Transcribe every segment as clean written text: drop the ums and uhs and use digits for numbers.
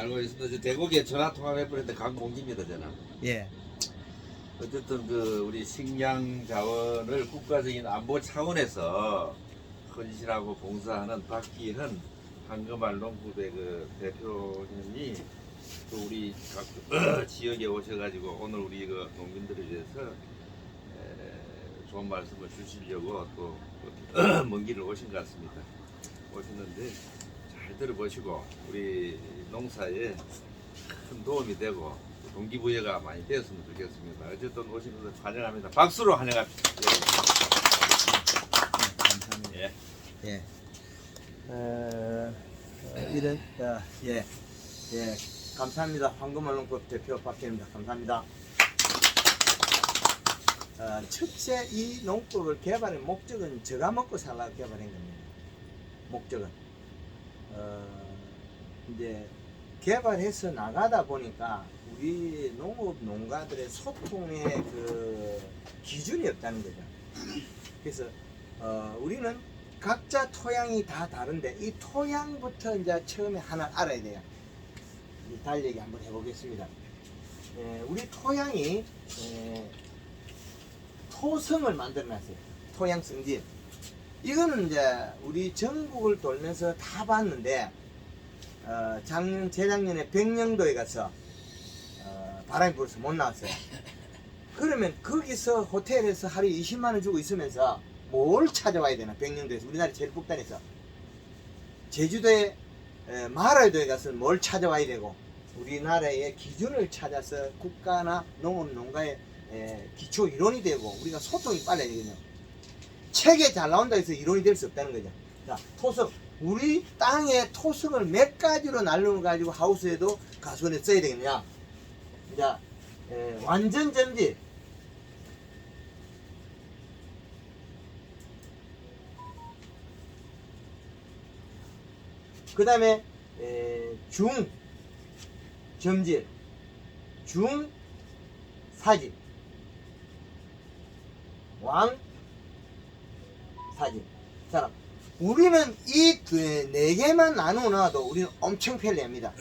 알고 있습니다. 저 대구에 전화 통화해버렸는데 강봉기입니다, 저는. 예. 어쨌든 그 우리 식량 자원을 국가적인 안보 차원에서 헌신하고 봉사하는 박기현 황금알 농부대 그 대표님이 또 우리 각 지역에 오셔가지고 오늘 우리 그 농민들에 대해서 좋은 말씀을 주시려고 또 먼 길을 오신 것 같습니다. 오셨는데 잘 들어보시고 우리 농사에 큰 도움이 되고 동기부여가 많이 되었으면 좋겠습니다. 어쨌든 오신 것을 환영합니다. 박수로 환영합니다. 감사합니다. 예. 예. 이런 예. 예. 감사합니다. 황금알농법 대표 박기현입니다. 감사합니다. 첫째 이 농법을 개발의 목적은 제가 먹고 살라고 개발한 겁니다. 목적은 이제 개발해서 나가다 보니까 우리 농업 농가들의 소통의 그 기준이 없다는 거죠. 그래서 우리는 각자 토양이 다 다른데 이 토양부터 이제 처음에 하나 알아야 돼요. 이 달리기 한번 해보겠습니다. 우리 토양이 토성을 만들어놨어요. 토양 성질. 이거는 이제 우리 전국을 돌면서 다 봤는데 작년 재작년에 백령도에 가서 바람이 불어서 못 나왔어요. 그러면 거기서 호텔에서 하루에 20만 원 주고 있으면서 뭘 찾아와야 되나? 백령도에서 우리나라 제일 북단에서 제주도에 마라도에 가서 뭘 찾아와야 되고 우리나라의 기준을 찾아서 국가나 농업 농가의 기초 이론이 되고 우리가 소통이 빨라야 되거든요. 책에 잘 나온다 해서 이론이 될 수 없다는 거죠. 자, 토성. 우리 땅의 토성을 몇 가지로 나누어 가지고 하우스에도 가수원에 써야 되겠냐. 자, 완전 점질. 그 다음에 중 점질, 중 사질, 왕 사질. 자, 우리는 이 네 개만 나누어 놔도 우리는 엄청 편리합니다.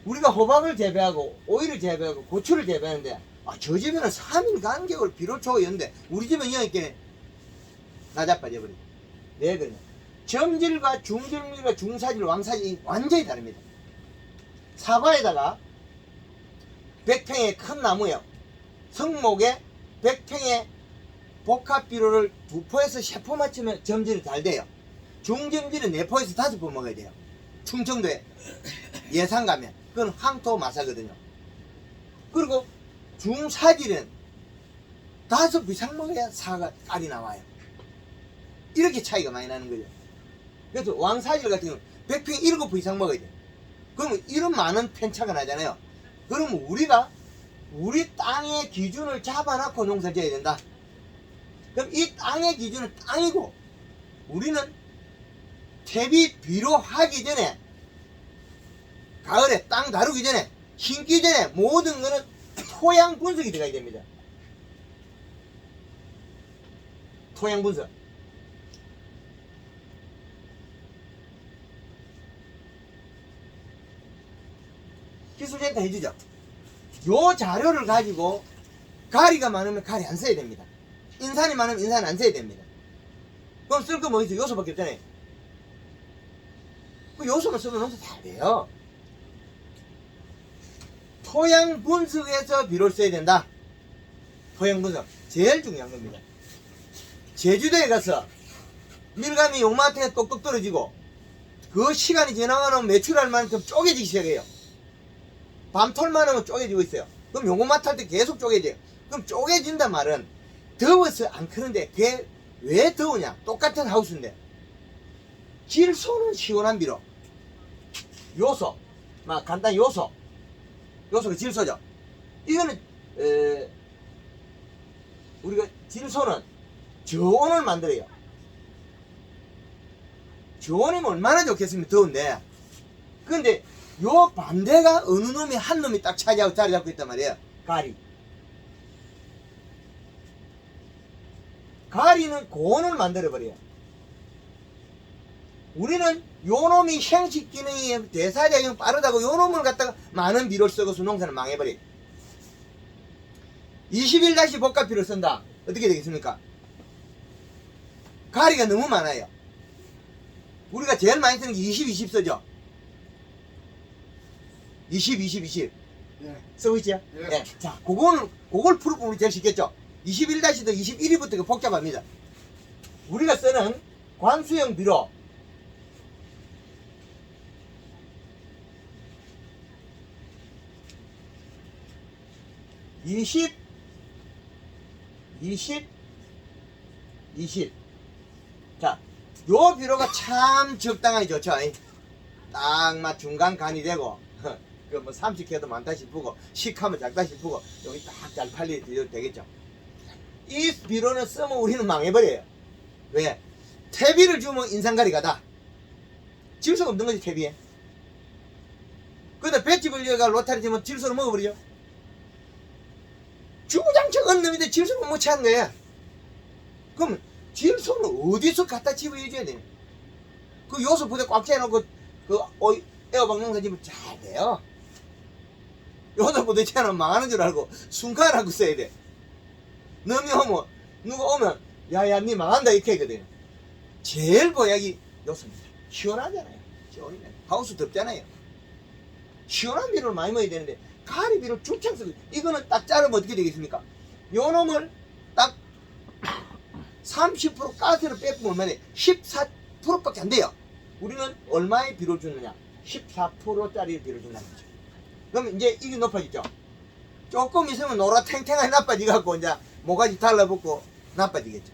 우리가 호박을 재배하고 오이를 재배하고 고추를 재배하는데 저 집에는 3일 간격을 비료초가 있는데 우리 집은 여기께 나자빠져 버려. 왜 그러냐? 점질과 중점질과 중사질, 왕사질이 완전히 다릅니다. 사과에다가 100평의 큰 나무요. 성목에 100평의 복합비료를 2포에서 3포 맞추면 점질이 잘 돼요. 중점질은 4포에서 5포 먹어야 돼요. 충청도에 예산 가면 그건 황토 마사거든요. 그리고 중사질은 5포 이상 먹어야 사과 알이 나와요. 이렇게 차이가 많이 나는 거죠. 그래서 왕사질 같은 경우는 100평에 7포 이상 먹어야 돼요. 그러면 이런 많은 편차가 나잖아요. 그러면 우리가 우리 땅의 기준을 잡아놓고 농사를 지어야 된다. 그럼 이 땅의 기준은 땅이고 우리는 퇴비 비료하기 전에 가을에 땅 다루기 전에 심기 전에 모든 거는 토양 분석이 들어가야 됩니다. 토양 분석. 기술센터 해주죠. 요 자료를 가지고 가리가 많으면 가리 안 써야 됩니다. 인산이 많으면 인산 안 써야 됩니다. 그럼 쓸 거 뭐 있어? 요소밖에 없잖아요. 그 요소만 쓰면 농사 잘 돼요. 토양 분석에서 비료를 써야 된다. 토양 분석. 제일 중요한 겁니다. 제주도에 가서 밀감이 용마탱에 똑똑 떨어지고 그 시간이 지나가면 매출할 만큼 쪼개지기 시작해요. 밤톨만 하면 쪼개지고 있어요. 그럼 요거만 탈 때 계속 쪼개져요. 그럼 쪼개진단 말은 더워서 안 크는데 그게 왜 더우냐? 똑같은 하우스인데 질소는 시원한 비료, 요소, 막 간단 요소가 질소죠. 이거는 우리가 질소는 저온을 만들어요. 저온이면 얼마나 좋겠습니까? 더운데. 근데 요 반대가 어느 놈이 한 놈이 딱 차지하고 자리 잡고 있단 말이에요. 가리. 가리는 고온을 만들어버려요. 우리는 요 놈이 형식 기능이 대사작용 빠르다고 요 놈을 갖다가 많은 비료를 쓰고서 농사는 망해버려. 21- 복합비를 쓴다. 어떻게 되겠습니까? 가리가 너무 많아요. 우리가 제일 많이 쓰는 게 20 쓰죠. 20 예. 쓰고 있죠? 예. 예. 자, 그걸 풀어보면 제일 쉽겠죠? 21-도 21위부터 복잡합니다. 우리가 쓰는 관수형 비료. (20) 자, 요 비료가 참 적당하게 좋죠. 딱 맞 중간 간이 되고 그 뭐 30개도 많다 싶고 10하면 작다 싶고 여기 딱 잘 팔리도 되겠죠. 이 비료는 쓰면 우리는 망해버려요. 왜? 퇴비를 주면 인상가리 가다. 질소가 없는 거지 퇴비에. 근데 배집을 여가 로타리 주면 질소를 먹어버리죠. 주구장창 얻는 놈인데 질소를 못 취한 거야. 그럼 질소는 어디서 갖다 집어줘야 되냐? 그 요소 부대 꽉 채워놓고 그 에어박 농사 지면 잘 돼요. 요소 부대 채워놓으면 망하는 줄 알고 순간하고 써야 돼. 놈이 오면 누가 오면 야야 니 망한다 이렇게 하거든요. 제일 보약이 요소입니다. 시원하잖아요. 시원하잖아요. 하우스 덥잖아요. 시원한 비료를 많이 먹어야 되는데 가리 비료 줄창 쓰고 이거는 딱 자르면 어떻게 되겠습니까? 요 놈을 딱 30% 가스를 빼면 얼마나 14%밖에 안 돼요. 우리는 얼마의 비료를 주느냐? 14%짜리 비료를 준다는 거죠. 그럼 이제 이게 높아지죠. 조금 있으면 노라 탱탱하게 나빠지갖고 이제 모가지 달라붙고 나빠지겠죠.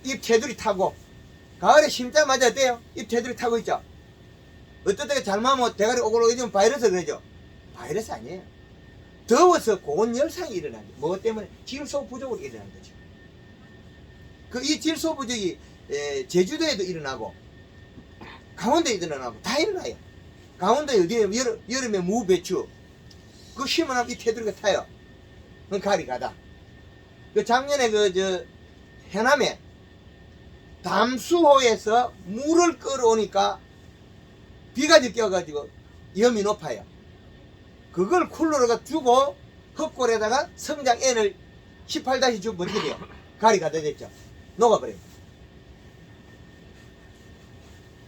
잎 테두리 타고 가을에 심자마자 어때요? 잎 테두리 타고 있죠. 어떨 때가 잘못하면 대가리 오글오글해지면 바이러스 그러죠. 바이러스 아니에요. 더워서 고온열상이 일어나는 거예요. 뭐 때문에? 질소 부족으로 일어나는 거죠. 이 질소 부족이 제주도에도 일어나고 강원도에도 일어나고 다 일어나요. 강원도에 어디에 여름에 무, 배추 그거 심으면 이 테두리가 타요. 그건 가리 가다. 그 작년에 해남에 담수호에서 물을 끌어오니까 비가 껴가지고 염이 높아요. 그걸 쿨러가 주고 흙골에다가 성장 N을 18- 주면 어떻게 돼요? 가리 가다 됐죠. 녹아버려요.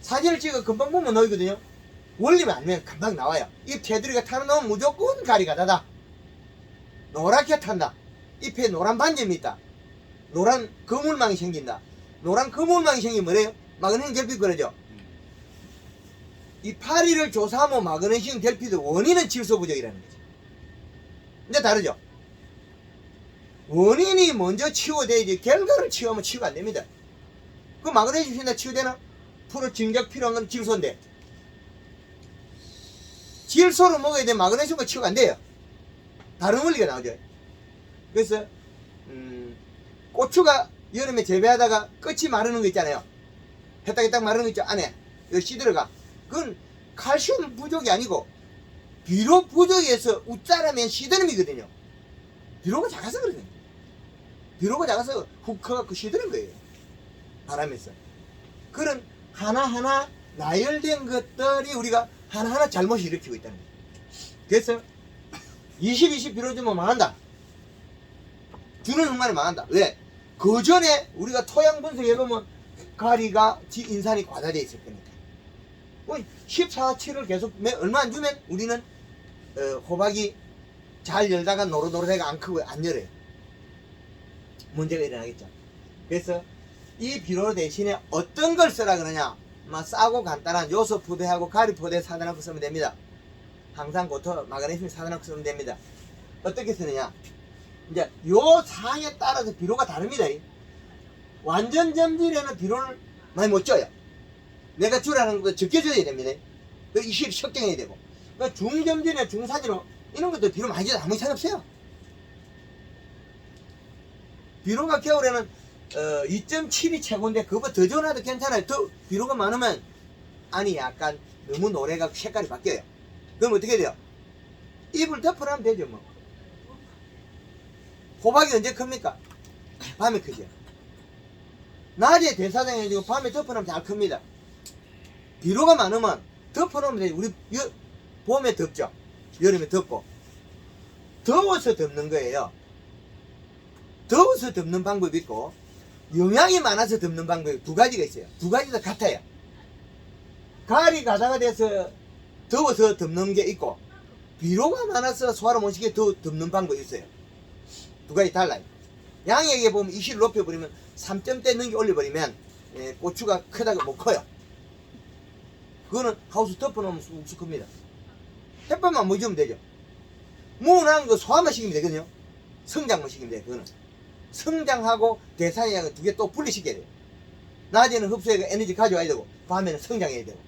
사진을 찍어 금방 보면 나오거든요. 원리면 안 되면 금방 나와요. 이 테두리가 타는 놈은 무조건 가리 가다다. 노랗게 탄다. 잎에 노란 반점이 있다. 노란 거물망이 생긴다. 노란 거물망이 생기면 뭐래요? 마그네슘 결핍 그러죠. 이 파리를 조사하면 마그네슘 결핍의 원인은 질소 부족이라는 거죠. 근데 다르죠. 원인이 먼저 치유돼야지 결과를 치유하면 치유가 안 됩니다. 그 마그네슘 신다 치유되나? 프로 진작 필요한 건 질소인데 질소를 먹어야 돼 마그네슘과 치유가 안 돼요. 다른 원리가 나오죠. 그래서 고추가 여름에 재배하다가 끝이 마르는 거 있잖아요. 해딱 마르는 거 있죠. 안에 여기 씨 들어가. 그건 칼슘 부족이 아니고 비료 부족에서 웃자라면 시드름이거든요. 비료가 작아서 그러거든요. 비료가 작아서 훅 커갖고 시드는 거예요. 바람에서. 그런 하나하나 나열된 것들이 우리가 하나하나 잘못을 일으키고 있다는 거예요. 그래서 20 비료 주면 망한다. 주는 흙만이 망한다. 왜? 그 전에 우리가 토양 분석해보면 가리가 인산이 과다되어 있을 거니까. 14-7을 계속 얼마 안 주면 우리는 호박이 잘 열다가 노릇노릇해가 안 크고 안 열어요. 문제가 일어나겠죠. 그래서 이 비료 대신에 어떤 걸 쓰라 그러냐? 싸고 간단한 요소 포대하고 가리 포대 사다 놓고 쓰면 됩니다. 항상 고토 마그네슘 사다 놓고 쓰면 됩니다. 어떻게 쓰느냐? 이제 요 상에 따라서 비료가 다릅니다. 완전 점질에는 비료를 많이 못 줘요. 내가 주라는 것도 적게 줘야 됩니다. 그 이실 석경해야 되고. 그 중점진이나 중사진으로 이런 것도 비료 많이 줘도 아무 이상 없어요. 비료가 겨울에는 2.7이 최고인데 그거보다 더 줘놔도 괜찮아요. 더 비료가 많으면 안이 약간 너무 노래가 색깔이 바뀌어요. 그럼 어떻게 돼요? 잎을 덮으라면 되죠 뭐. 호박이 언제 큽니까? 밤에 크죠. 낮에 대사장해지고 밤에 덮으라면 잘 큽니다. 비료가 많으면 덮어놓으면 되지. 우리 봄에 덮죠. 여름에 덮고. 더워서 덮는 거예요. 더워서 덮는 방법이 있고 영양이 많아서 덮는 방법이 두 가지가 있어요. 두 가지 다 같아요. 가을이 가다가 돼서 더워서 덮는 게 있고 비료가 많아서 소화를 못 시게 더 덮는 방법이 있어요. 두 가지 달라요. 양에게 보면 이시를 높여버리면 3점대 넘게 올려버리면 고추가 크다고 못 커요. 그거는 하우스 덮어놓으면 쑥쑥 큽니다. 햇볕만 못 주면 되죠. 무난 거 소화만 시키면 되거든요. 성장만 시키면 돼요. 그거는 성장하고 대사량을 두 개 또 분리시켜야 돼요. 낮에는 흡수해서 에너지 가져와야 되고 밤에는 성장해야 되고.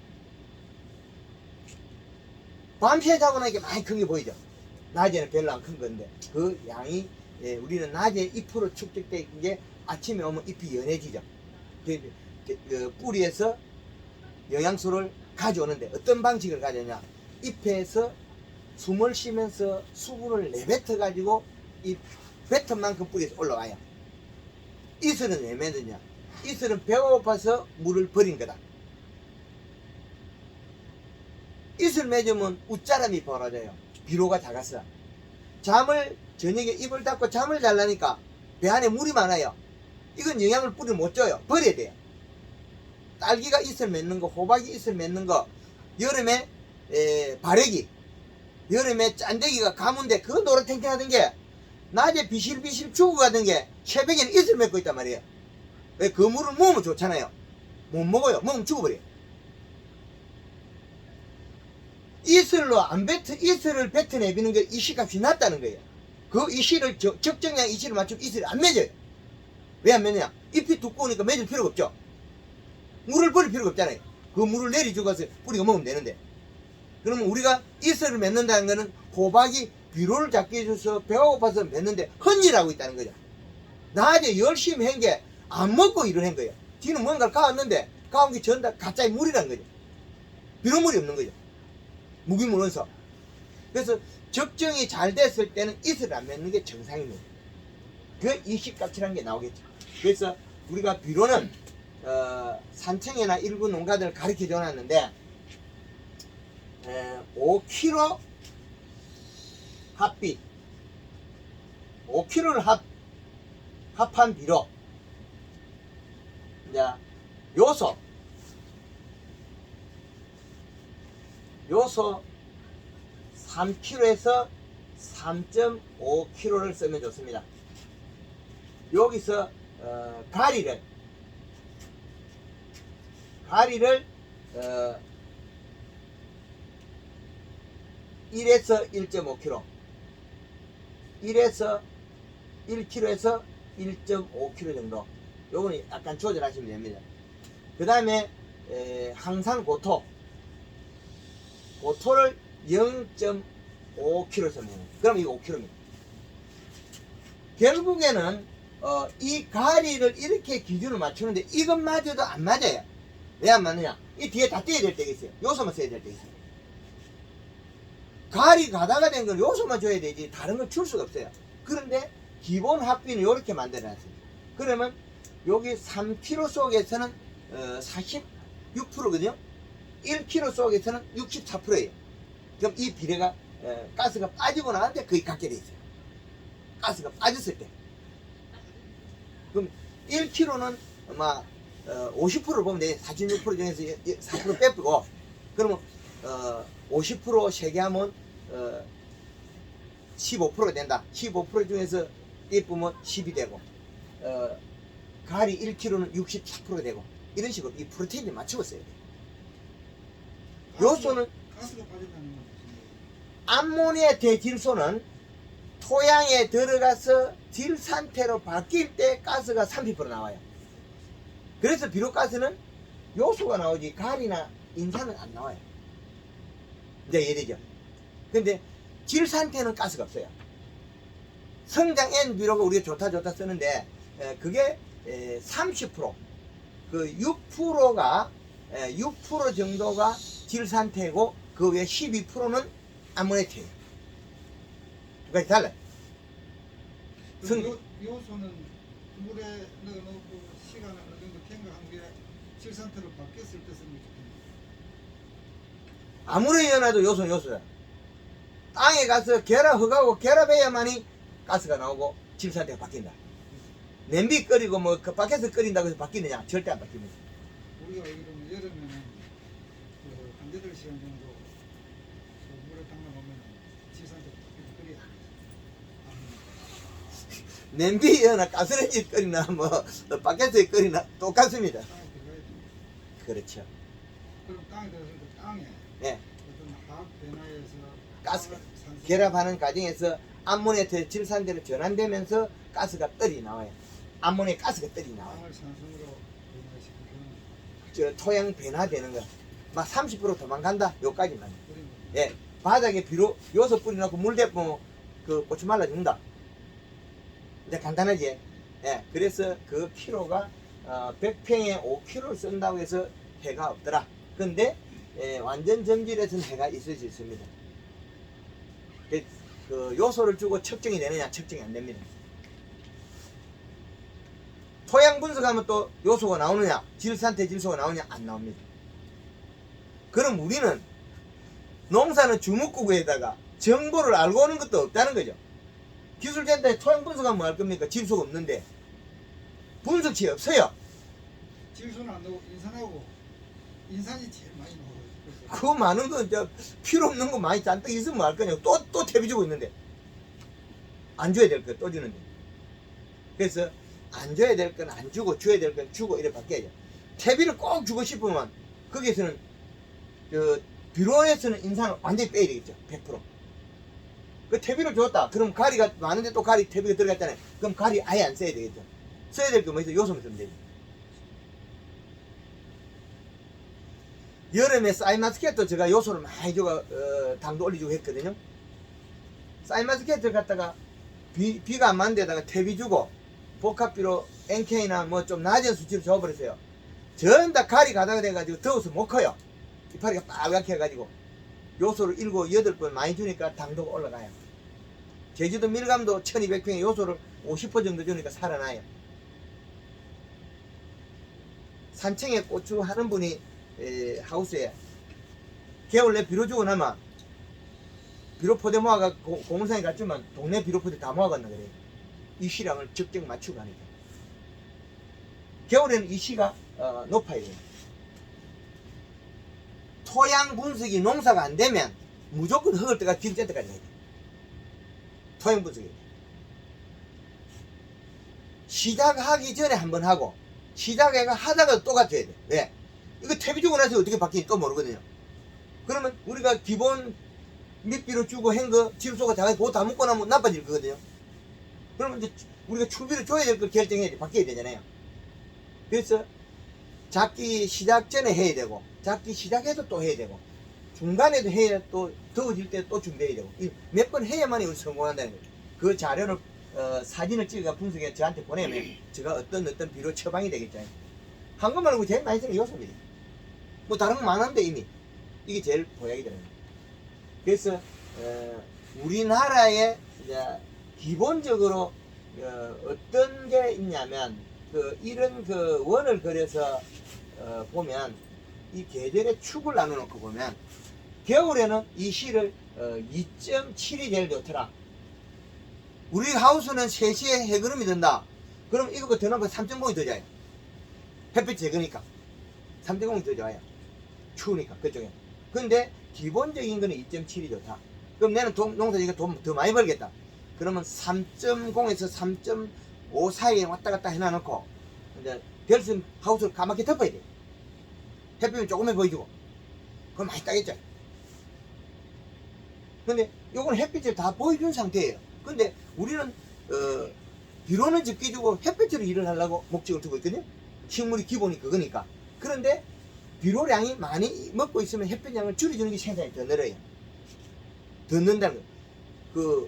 밤새 자고 나니까 많이 큰 게 보이죠. 낮에는 별로 안 큰 건데 그 양이 우리는 낮에 잎으로 축적된 게 아침에 오면 잎이 연해지죠. 그 뿌리에서 영양소를 가져오는데 어떤 방식을 가져오냐, 잎에서 숨을 쉬면서 수분을 내뱉어 가지고 이 뱉은 만큼 뿌리에서 올라와요. 이슬은 왜 맺느냐, 이슬은 배가 고파서 물을 버린 거다. 이슬 맺으면 웃자람이 벌어져요. 비료가 작았어. 저녁에 입을 닫고 잠을 자려니까 배 안에 물이 많아요. 이건 영양을 뿌리 못 줘요. 버려야 돼요. 딸기가 이슬 맺는 거, 호박이 이슬 맺는 거, 여름에 바래기, 여름에 짠데기가 가문데 그거 노릇탱탱하던 게 낮에 비실비실 죽어가던 게 새벽에는 이슬 맺고 있단 말이에요. 왜? 그 물을 먹으면 좋잖아요. 못 먹어요. 먹으면 죽어버려요. 이슬을 뱉어내비는 게 이시값이 낮다는 거예요. 그 이시를 적정량 이시를 맞추면 이슬이 안 맺어요. 왜 안 맺느냐? 잎이 두꺼우니까 맺을 필요가 없죠. 물을 버릴 필요가 없잖아요. 그 물을 내리주고서 뿌리가 먹으면 되는데. 그러면 우리가 이슬을 맺는다는 거는 호박이 비료를 잡게 해줘서 배가 고파서 맺는데 헌일하고 있다는 거죠. 낮에 열심히 한 게 안 먹고 일을 한 거예요. 뒤는 뭔가를 가왔는데 가온 게 전다 가짜의 물이라는 거죠. 비료물이 없는 거죠. 무기물원서. 그래서 적정이 잘 됐을 때는 이슬을 안 맺는 게 정상입니다. 그 이식값이라는 게 나오겠죠. 그래서 우리가 비료는 산청이나 일부 농가들을 가르쳐 줘놨는데 5kg 합비, 5kg를 합한 비료, 이제 요소 3kg에서 3.5kg를 쓰면 좋습니다. 여기서 가리를 1에서 1.5kg, 1에서 1kg에서 1.5kg 정도. 요거는 약간 조절하시면 됩니다. 그 다음에 항상 고토를 0.5kg 쓰면 그럼 이거 5kg입니다. 결국에는 이 가리를 이렇게 기준을 맞추는데 이것마저도 안 맞아요. 왜 안 맞느냐? 이 뒤에 다 떼야 될 때가 있어요. 요소만 써야 될 때가 있어요. 가리 가다가 된 걸 요소만 줘야 되지 다른 걸 줄 수가 없어요. 그런데 기본 합비는 이렇게 만들어놨습니다. 그러면 여기 3kg 속에서는 46%거든요. 1kg 속에서는 64%예요. 그럼 이 비례가 가스가 빠지고 나는데 거의 같게 돼 있어요. 가스가 빠졌을 때. 그럼 1kg는 아마 50%를 보면 돼. 46% 중에서 4% 빼고 그러면 50% 세개하면 15%가 된다. 15% 중에서 예쁘면 10이 되고 가리 1kg는 64%가 되고 이런 식으로 이 프로테인을 맞추고 써야 돼요. 요소는 가스가 빠진다는 건 암모니아 대질소는 토양에 들어가서 질 상태로 바뀔 때 가스가 30% 나와요. 그래서 비료가스는 요소가 나오지 가리나 인산은 안 나와요. 이제 이해되죠? 근데 질 상태는 가스가 없어요. 성장 N 비료가 우리가 좋다 쓰는데 그게 30%, 그 6%가 6% 정도가 질 상태고 그 외 12%는 아모네트예요. 두 가지 달라요. 요소는 물에 넣어놓고 시간을 어느 정도 경과한 게 질 상태로 바뀌었을 때 쓰는 게 좋겠네요. 아무리 연해도 요소는 요소야. 땅에 가서 결합하고 결합해야만이 가스가 나오고 질산대가 바뀐다. 냄비 끓이고 뭐 그 밖에서 끓인다고 해서 바뀌느냐? 절대 안 바뀝니다. 우리가 알기로는 여름에는 그 한대들 시간 정도 그 물에 담가놓으면 지산도 끓이 냄비나 가스레인지 끓이나 뭐 밖에서 끓이나 똑같습니다. 땅에 들어가야 돼. 그렇죠. 그럼 땅에 들어갔을 때 땅에 예. 어떤 화학 변화에서 가스가 산소- 결합하는 과정에서 암모니아트 질산대로 전환되면서 가스가 떨이 나와요. 암모니아 가스가 떨이 나와요. 땅을 산성으로 변화시키는 저 토양 변화되는 거. 막 30% 도망간다. 요까지만. 그런 거. 예. 바닥에 비료 요소 뿌려놓고 물 대고 그 고추 말라 죽는다. 이제 간단하지. 예. 그래서 그 키로가 100평에 5kg를 쓴다고 해서 해가 없더라. 근데 완전 점질에서는 해가 있을 수 있습니다. 그 요소를 주고 측정이 되느냐? 측정이 안 됩니다. 토양 분석하면 또 요소가 나오느냐? 질산태 질소가 나오느냐? 안 나옵니다. 그럼 우리는 농사는 주먹구구에다가 정보를 알고 오는 것도 없다는 거죠. 기술센터에 토양 분석하면 뭐 할 겁니까? 질소가 없는데 분석치 없어요. 질소는 안 나오고 인산하고 인산이 제일 많이 나와요. 그래서 그 많은 거 저 필요 없는 거 많이 잔뜩 있으면 뭐 할 거냐? 또 퇴비 주고 있는데 안 줘야 될 거 또 주는데. 그래서 안 줘야 될 건 안 주고 줘야 될 건 주고 이래 바뀌어야죠. 퇴비를 꼭 주고 싶으면 거기에서는 그 비료에서는 인산을 완전히 빼야 되겠죠. 100%. 그 퇴비를 줬다. 그럼 가리가 많은데 또 가리 퇴비가 들어갔잖아요. 그럼 가리 아예 안 써야 되겠죠. 써야 될 거 뭐 있어? 요소만 쓰면 되죠. 여름에 사이마스켓도 제가 요소를 많이 주고 당도 올려주고 했거든요. 사이마스켓을 갖다가 비가 안 맞는 데다가 퇴비 주고 복합비로 NK나 뭐 좀 낮은 수치로 줘버렸어요. 전부 다 가리 가다가 돼가지고 더워서 못 커요. 이파리가 빨갛게 해가지고 요소를 7, 8번 많이 주니까 당도가 올라가요. 제주도 밀감도 1200평에 요소를 50% 정도 주니까 살아나요. 산청에 고추 하는 분이 하우스에 겨울 내 비료 주고 나면 비료 포대 모아가 공원상에 갔지만 동네 비료 포대 다 모아갔나 그래요. 이 시량을 적정 맞추고 하니까 겨울에는 이 시가 높아야 돼요. 토양 분석이 농사가 안 되면 무조건 흙을 때가 딜 때까지 해야 돼. 토양 분석이 시작하기 전에 한번 하고 시작해가 하다가 또 같아야 돼. 왜? 이거 퇴비 주고 나서 어떻게 바뀌는지 또 모르거든요. 그러면 우리가 기본 밑비료 주고 한 거 질소가 다 그거 다 먹고 나면 나빠질 거거든요. 그러면 이제 우리가 추비를 줘야 될 걸 결정해야 돼. 바뀌어야 되잖아요. 그래서 작기 시작 전에 해야 되고 작기 시작해서 또 해야 되고 중간에도 해야 또 더워질 때 또 준비해야 되고 몇 번 해야만이 우리 성공한다는 거예요. 그 자료를 사진을 찍어가 분석해 저한테 보내면 제가 어떤 비료 처방이 되겠잖아요. 한 것 말고 제일 많이 쓰는 요소입니다. 뭐 다른 거 많은데 이미 이게 제일 보약이 되는 거예요. 그래서 우리나라에 이제 기본적으로 어떤 게 있냐면 이런 원을 그려서 보면 이 계절의 축을 나눠놓고 보면 겨울에는 이 시를 2.7이 제일 좋더라. 우리 하우스는 3시에 해그름이 든다. 그럼 이거 더 넣으면 3.0이 더 좋아요. 햇빛 제거니까 3.0이 더 좋아요. 추우니까 그쪽에. 근데 기본적인 거는 2.7이 좋다. 그럼 내는 농사지가 돈 더 많이 벌겠다. 그러면 3.0에서 3.5 사이에 왔다 갔다 해놔놓고 이제 별선 하우스를 까맣게 덮어야 돼. 햇빛을 조금만 보여주고 그럼 많이 따겠죠. 근데 요건 햇빛을 다 보여준 상태예요. 근데 우리는 비료는 적게 주고 햇빛으로 일을 하려고 목적을 두고 있거든요. 식물이 기본이 그거니까. 그런데 비료량이 많이 먹고 있으면 햇빛량을 줄여주는 게 생산이 더 늘어요. 더 는다는 거.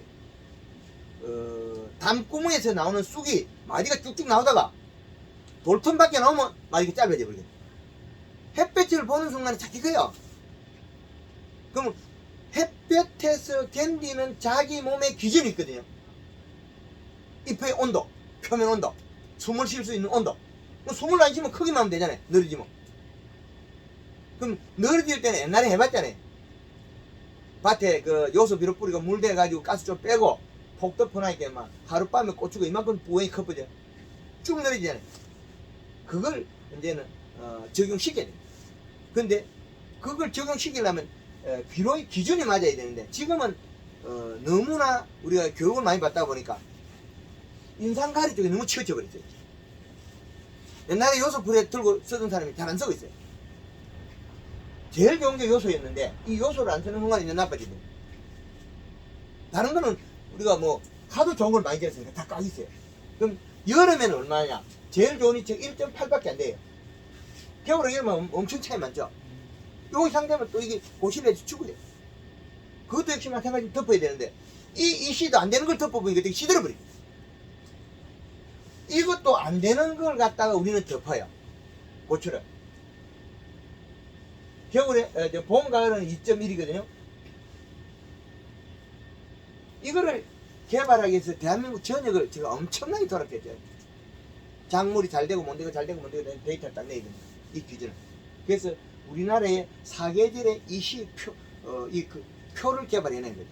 담구멍에서 나오는 쑥이 마디가 쭉쭉 나오다가 돌틈 밖에 나오면 마디가 짧아져 버리거든요. 햇빛을 보는 순간에 자기 커요. 그럼 햇볕에서 견디는 자기 몸의 기준이 있거든요. 잎의 온도, 표면 온도, 숨을 쉴 수 있는 온도. 숨을 안 쉬면 크기만 하면 되잖아요. 늘어지면. 그럼 늘어질 때는 옛날에 해봤잖아요. 밭에 그 요소 비료 뿌리고 물 대가지고 가스 좀 빼고 폭 덮어놔니까 막 하룻밤에 고추가 이만큼 부엉이 커버져. 쭉 내리잖아요. 그걸 이제는 적용시켜야 돼요. 근데 그걸 적용시키려면 비료의 기준이 맞아야 되는데 지금은 너무나 우리가 교육을 많이 받다 보니까 인상가리 쪽에 너무 치우쳐 버렸어요. 옛날에 요소 불에 들고 쓰던 사람이 잘 안 쓰고 있어요. 제일 좋은 게 요소였는데 이 요소를 안 쓰는 순간에 이제 나빠지거든요. 다른 거는 우리가 뭐 하도 좋은 걸 많이 들었으니까 다 꽉 있어요. 그럼 여름에는 얼마냐? 제일 좋은 이책 1.8밖에 안 돼요. 겨울에 이러면 엄청 차이 많죠? 요 상태면 또 이게 고실에서 죽어요. 그것도 역시 마찬가지로 덮어야 되는데 이 씨도 안 되는 걸 덮어보니까 되게 시들어버려요. 이것도 안 되는 걸 갖다가 우리는 덮어요. 고추를. 겨울에, 봄, 가을은 2.1이거든요. 이거를 개발하기 위해서 대한민국 전역을 제가 엄청나게 돌아다녔죠. 작물이 잘 되고 못 되고 잘 되고 못 되고 데이터를 딱 내야 됩니다. 이 기준을. 그래서 우리나라의 사계절의 이시 표, 그 표를 개발해낸 거죠.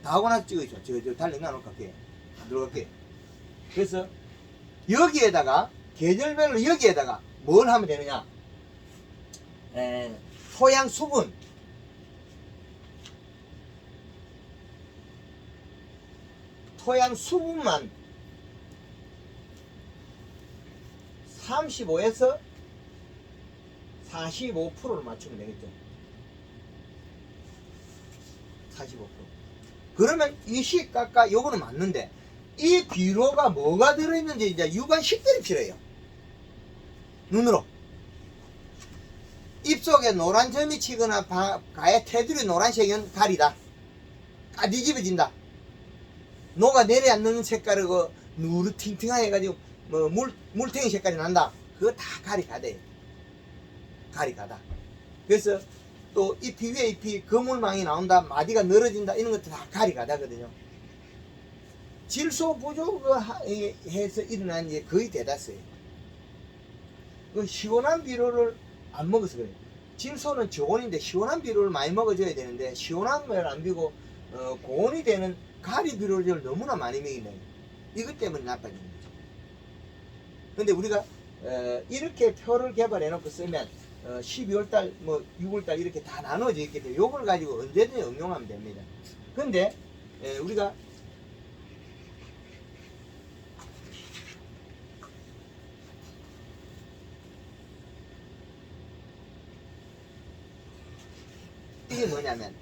다 하고 나서 찍어있죠. 저 달력 나눠놓을게요. 안 들어갈게요. 그래서 여기에다가 계절별로 여기에다가 뭘 하면 되느냐? 토양 수분, 토양 수분만 35에서 45%를 맞추면 되겠죠. 45%. 그러면 이 시가가 요거는 맞는데 이 비료가 뭐가 들어있는지 이제 육안식들이 필요해요. 눈으로. 입속에 노란 점이 치거나 가에 테두리 노란색은 가리다. 까뒤집어진다. 녹아 내려앉는 색깔이고 누르팅팅하게 해가지고 뭐 물탱이 색깔이 난다. 그거 다 가리 가대요. 가리 가다. 그래서 또 잎이 위에 잎이 거물망이 나온다. 마디가 늘어진다. 이런 것도 다 가리 가다거든요. 질소 부족을 해서 일어난 게 거의 대다수예요. 그 시원한 비료를 안 먹어서 그래요. 질소는 저온인데 시원한 비료를 많이 먹어줘야 되는데 시원한 걸 안 비고 고온이 되는 가리 비료를 너무나 많이 먹이네. 이것 때문에 나빠지는 거죠. 근데 우리가 이렇게 표를 개발해 놓고 쓰면 12월달 뭐 6월달 이렇게 다 나눠져 있기 때문에 요걸 가지고 언제든지 응용하면 됩니다. 근데 우리가 이게 뭐냐면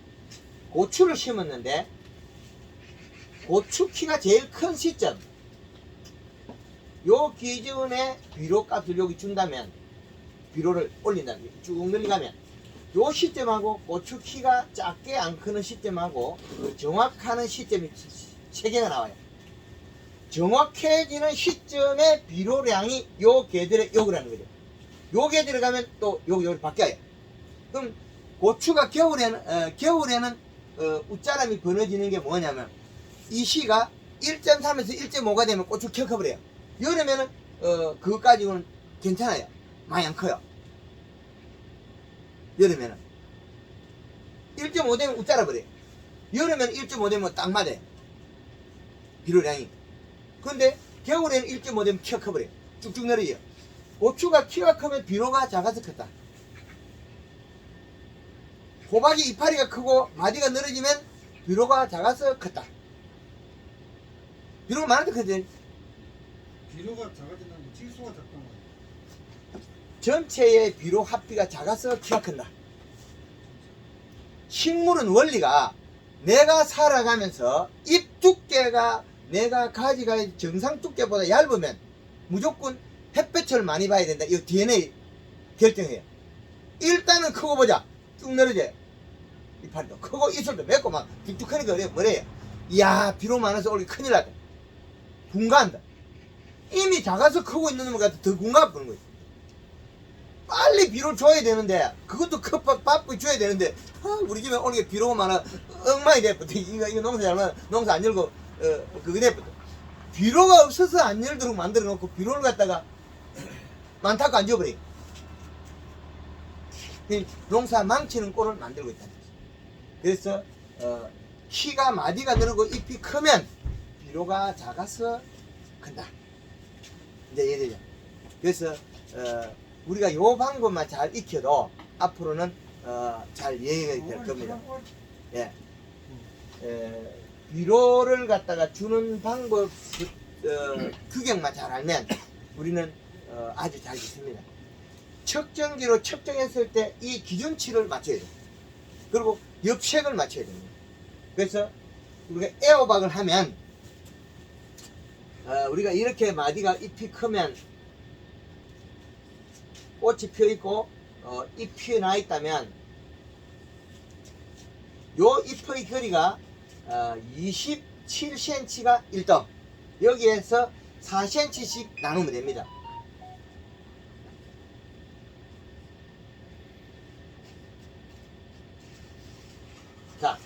고추를 심었는데 고추 키가 제일 큰 시점 요 기준에 비료 값을 여기 준다면 비료를 올린다면 쭉 늘려가면 요 시점하고 고추 키가 작게 안 크는 시점하고 그 정확하는 시점이 3개가 나와요. 정확해지는 시점의 비료량이 요 개들의 요거라는 거죠. 요게 들어가면 또 요기 바뀌어요. 그럼 고추가 겨울에는 웃자람이 번어지는 게 뭐냐면 이 시가 1.3에서 1.5가 되면 고추 키가 커버려요. 여름에는 그거 가지고는 괜찮아요. 많이 안 커요. 여름에는 1.5 되면 웃자라 버려요. 여름에는 1.5 되면 딱 맞아요. 비료량이. 근데 겨울에는 1.5 되면 키가 커버려요. 쭉쭉 내려요. 고추가 키가 크면 비료가 작아서 컸다. 호박이 이파리가 크고 마디가 늘어지면 비료가 작아서 컸다. 비료가 많을 때 크지. 비료가 작아진다는 게 질소가 작다는 거예요. 전체의 비료 합비가 작아서 키가 큰다. 식물은 원리가 내가 살아가면서 잎 두께가 내가 가지가 정상 두께보다 얇으면 무조건 햇볕을 많이 봐야 된다. 이거 DNA 결정해요. 일단은 크고 보자. 쭉 늘어져요. 이파리도 크고 이슬도 맺고 막 툭툭하니까 뭐래요. 이야 비료 많아서 오늘 큰일 났다. 분가한다. 이미 작아서 크고 있는 놈을 갖다 더 분가 보는 거예요. 빨리 비료를 줘야 되는데 그것도 바쁘게 줘야 되는데 우리 집에 오늘 비료가 많아 엉망이 돼버려. 이거 농사 잘하면 농사 안 열고 그거 돼버려. 비료가 없어서 안 열도록 만들어 놓고 비료를 갖다가 많다고 안 줘버려. 농사 망치는 꼴을 만들고 있다는 거죠. 그래서 키가 마디가 늘고 잎이 크면 비료가 작아서 큰다. 이제 이해되죠? 그래서 우리가 요 방법만 잘 익혀도 앞으로는 잘 이해가 될 겁니다. 예. 비료를 갖다가 주는 방법 규격만 잘 알면 우리는 아주 잘 있습니다. 측정기로 측정했을 때 이 기준치를 맞춰야 돼요. 그리고 엽색을 맞춰야 됩니다. 그래서 우리가 애호박을 하면 우리가 이렇게 마디가 잎이 크면 꽃이 펴 있고 잎이 나 있다면 요 잎의 거리가 27cm가 1등, 여기에서 4cm씩 나누면 됩니다. 자,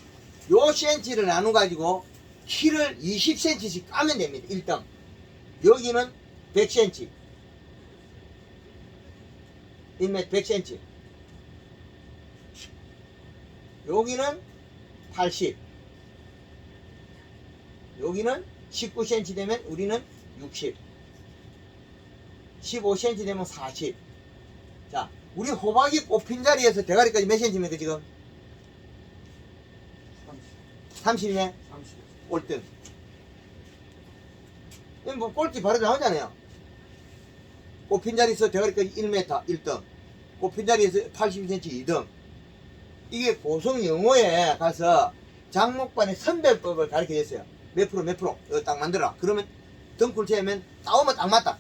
요 cm를 나눠 가지고 키를 20cm씩 까면 됩니다. 1등. 여기는 100cm. 1m 100cm. 여기는 80. 여기는 19cm 되면 우리는 60. 15cm 되면 40. 자, 우리 호박이 꼽힌 자리에서 대가리까지 몇 cm입니까 지금? 30이네? 30. 꼴등. 뭐 꼴찌 바로 나오잖아요. 꼽힌 자리에서 대가리까지 1m 1등. 꼽힌 자리에서 80cm 2등. 이게 고성 영어에 가서 장목반의 선별법을 가르쳐 줬어요. 몇 프로 몇 프로 이거 딱 만들어라. 그러면 덩굴 재면 따오면 딱 맞다.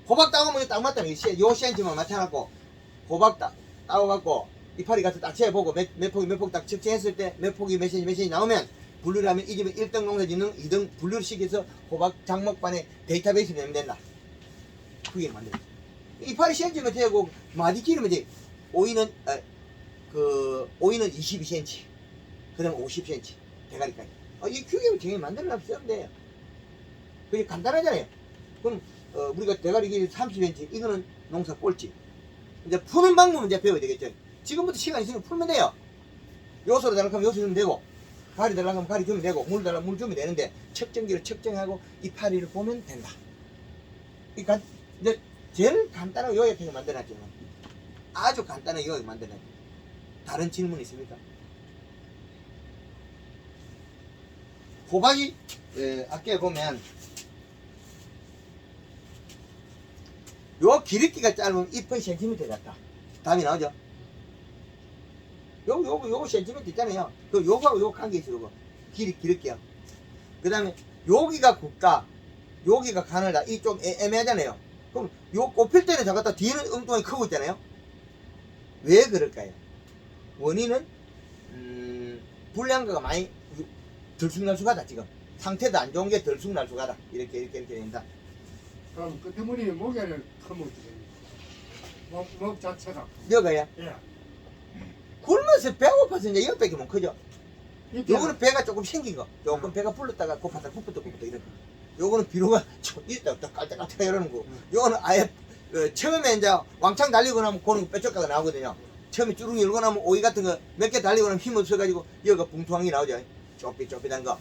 호박 따오면 이거 딱 맞다. 요 센치만 맞춰갖고 호박 따오갖고 이파리 가서 딱 재보고 몇 폭 딱 측정했을 때 몇 폭이 몇 cm 나오면 분류를 하면 이 집에 1등 농사 짓는 2등 분류를 시켜서 호박 장목반의 데이터베이스를 내면 된다. 그게 만들어. 이파리 cm만 재고 마디 기르면 돼. 오이는 22cm, 그 다음에 50cm 대가리까지. 이 규격을 정해 만들어놔서 쓰면 돼요. 그게 간단하잖아요. 그럼 우리가 대가리 길이 30cm, 이거는 농사 꼴찌. 이제 푸는 방법은 이제 배워야 되겠죠. 지금부터 시간 있으면 풀면 돼요. 요소로 달라고 하면 요소 주면 되고, 가리 달라고 하면 가리 주면 되고, 물 달라고 물 주면 되는데, 측정기로 측정하고 이파리를 보면 된다. 그러니까 이제 제일 간단하게 요약해서 만들어놨죠. 아주 간단하게 요약 만들어놨죠. 다른 질문 있습니까? 호박이 아까 보면 요 기름기가 짧으면 잎은 센티미터 같다. 답이 나오죠? 요거 센티미터 있잖아요. 그 요거하고 요거 관계 있어. 요거 기름기요. 그 다음에 여기가 굵다, 여기가 가늘다. 이 좀 애매하잖아요. 그럼 요 꼽힐 때는 작았다, 뒤에는 엉뚱하게 크고 있잖아요. 왜 그럴까요? 원인은 불량가가 많이 들쑥날쑥하다. 지금 상태도 안 좋은 게 들쑥날쑥하다. 이렇게 된다. 그럼 끄트머리 목에는 커먹지 됩니다. 목 자체가. 여가야 예. 굶어서 배고파서 이제 옆밖에 못 크죠. 이때 요거는 배가 조금 생긴 거. 조금 배가 불렀다가 고팠다 이렇게. 요거는 비료가 좀 있다 깔짝깔짝 이러는 거. 요거는 아예 처음에 이제 왕창 달리고 나면 고는 뾰족하게 나오거든요. 처음에 쭈룽이 열고 나면 오이 같은 거 몇 개 달리고 나면 힘 없어가지고 여기가 붕퉁하게 나오죠. 좁깃좁깃한 거.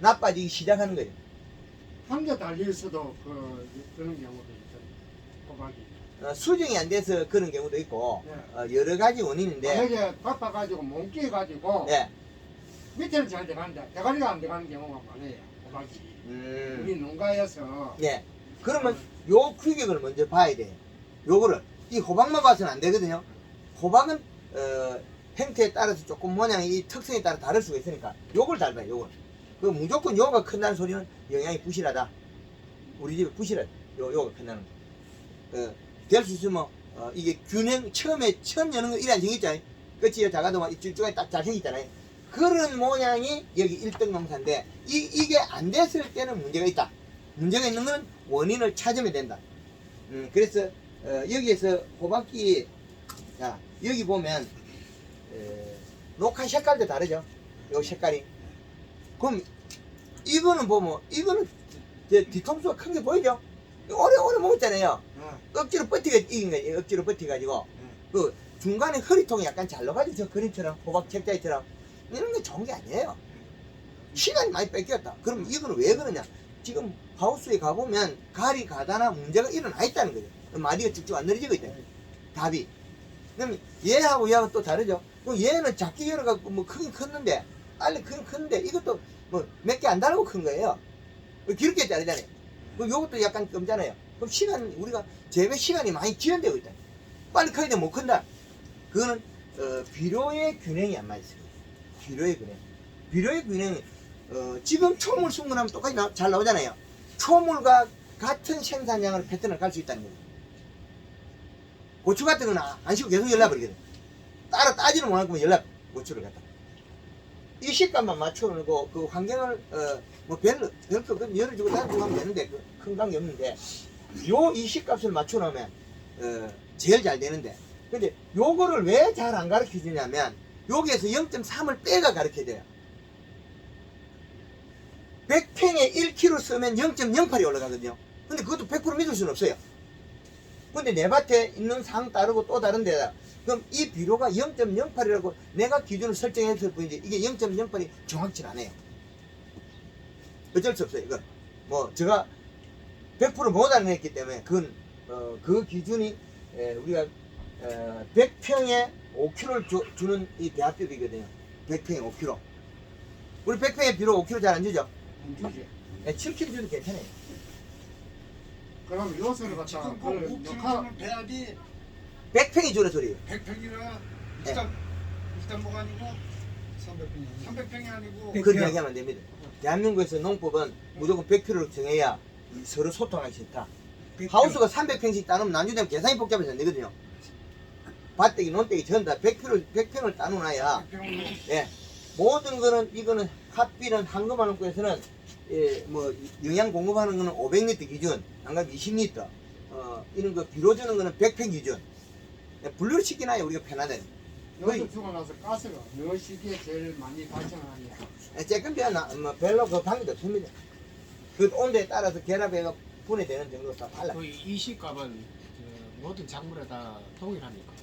나빠지기 시작하는 거예요. 한 개 달려 있어도 그런 경우도 있어요. 호박이. 수정이 안 돼서 그런 경우도 있고 네. 여러 가지 원인인데. 만약에 바빠가지고 몽끼 가지고 예. 밑에는 잘 돼가는데 대가리가 안 돼가는 경우가 많아요. 호박이. 우리 농가에서 예. 그러면 요 규격을 먼저 봐야 돼요. 요거를 이 호박만 봐서는 안 되거든요. 호박은 형태에 따라서 조금 모양이 이 특성에 따라 다를 수가 있으니까 요걸 잘 봐요. 요걸. 그 무조건 요가 큰다는 소리는 영양이 부실하다. 우리 집에 부실하다. 요가 큰다는 거. 될 수 있으면 이게 균형 처음에 처음 여는 거 이란 생기 있잖아요. 끝이 작아도 막 이쪽에 딱 잘 생기잖아요. 그런 모양이 여기 1등 농사인데 이게 안 됐을 때는 문제가 있다. 문제가 있는 건 원인을 찾으면 된다. 그래서 여기에서 호박기, 자 여기 보면 녹한 색깔도 다르죠. 요 색깔이. 그럼 이거는 보면 이거는 뒤통수가 큰 게 보이죠. 오래 먹었잖아요. 억지로 버티가 이긴 거지. 억지로 버티가지고 그 중간에 허리통이 약간 잘라가지고 저 그림처럼 호박 책자이처럼 이런 게 좋은 게 아니에요. 시간이 많이 뺏겼다. 그럼 이거는 왜 그러냐? 지금 하우스에 가보면 가리 가다나 문제가 일어나 있다는 거죠. 마디가 쭉쭉 안 늘어지고 있다. 답이. 그럼 얘하고 얘하고 또 다르죠. 그럼 얘는 작게 열어갖고 뭐 크긴 컸는데, 빨리 크긴 컸는데, 이것도 뭐 몇 개 안 달고 큰 거예요. 기름게 자르잖아요. 그럼 요것도 약간 검잖아요. 그럼 우리가 재배 시간이 많이 지연되고 있다. 빨리 커야 돼, 못 큰다. 그거는, 비료의 균형이 안 맞았어요. 비료의 균형. 비료의 균형이, 지금 초물 순근하면 똑같이 잘 나오잖아요. 초물과 같은 생산량을 패턴을 갈 수 있다는 거예요. 고추 같은 거는 안 씻고 계속 열나버리거든. 따라 따지는 못할 거면 고추를 갖다. 이 식감만 맞춰놓고, 그 환경을, 뭐 별로 열어주고 닫아주고 하면 되는데, 큰 관계 없는데, 이 식값을 맞춰놓으면, 제일 잘 되는데, 근데 요거를 왜 잘 안 가르쳐 주냐면, 여기에서 0.3을 빼가 가르쳐야 돼요. 100평에 1kg 쓰면 0.08이 올라가거든요. 근데 그것도 100% 믿을 수는 없어요. 근데 내 밭에 있는 상 다르고 또 다른데, 그럼 이 비료가 0.08이라고 내가 기준을 설정했을 뿐이지, 이게 0.08이 정확치 않아요. 어쩔 수 없어요, 이건. 뭐, 제가 100% 못 알아냈기 때문에, 그 기준이, 우리가, 100평에 5kg를 주는 이 대합비이거든요. 100평에 5kg. 우리 100평에 비료 5kg 잘 안 주죠? 안 주지. 7kg 주도 괜찮아요. 그럼 요소를 갖다가 지금 그걸 그 역할 5kg는 배합이 100평이 주는 소리예요. 100평이라 일단 뭐가 아니고 300평이 아니고 그런 이야기 하면 안 됩니다. 대한민국에서 농법은 무조건 100kg를 정해야 서로 소통하기 싫다. 하우스가 300평씩 따놓으면 나중에 계산이 복잡해서 안 되거든요. 밭대기, 논대기 전부 다 100평을 따놓아야, 100평으로 예. 모든 거는, 이거는, 핫비는 한금화농구에서는, 뭐, 영양 공급하는 거는 500리터 기준, 안 가면 20리터, 이런 거, 비료 주는 거는 100평 기준. 예, 분류를 시키나요? 우리가 편하다. 요소 주고 나서 가스가 몇 시기에 제일 많이 발생하냐. 쬐끔 뭐, 별로 그 관계도 없습니다. 그 온도에 따라서 결합해가 분해되는 정도가 다 달라. 그 이시값은 모든 작물에 다 동일합니까?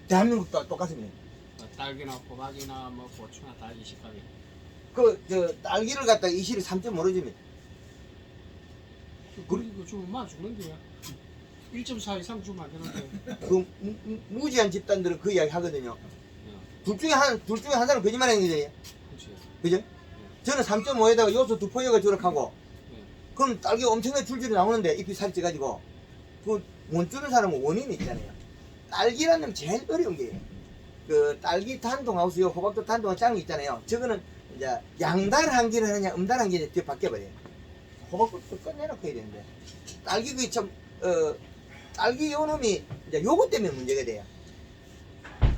대한민국도 똑같습니다. 딸기나 호박이나 뭐 고추나 다 이시값이. 딸기를 갖다가 이실이 3.5로 줍니다. 그리고 주면 만 주는데요. 1.4 이상 주면 안 되는데. 무지한 집단들은 그 이야기 하거든요. 둘 중에 한 사람은 거짓말 하는 거죠. 그렇지. 그죠? 저는 3.5에다가 요소 2포여가 조락하고, 그럼 딸기가 엄청나게 줄줄이 나오는데 잎이 살이 쪄가지고, 못 주는 사람은 원인이 있잖아요. 딸기라는 건 제일 어려운 게, 딸기 단동하우스, 호박도 단동하우스 작은 게 있잖아요. 저거는 이제 양달 한기를 하냐, 음달 한기를 뒤에 바뀌어버려요. 호박도 또 끝내놓고 해야 되는데. 딸기 딸기 요놈이 이제 요거 때문에 문제가 돼요.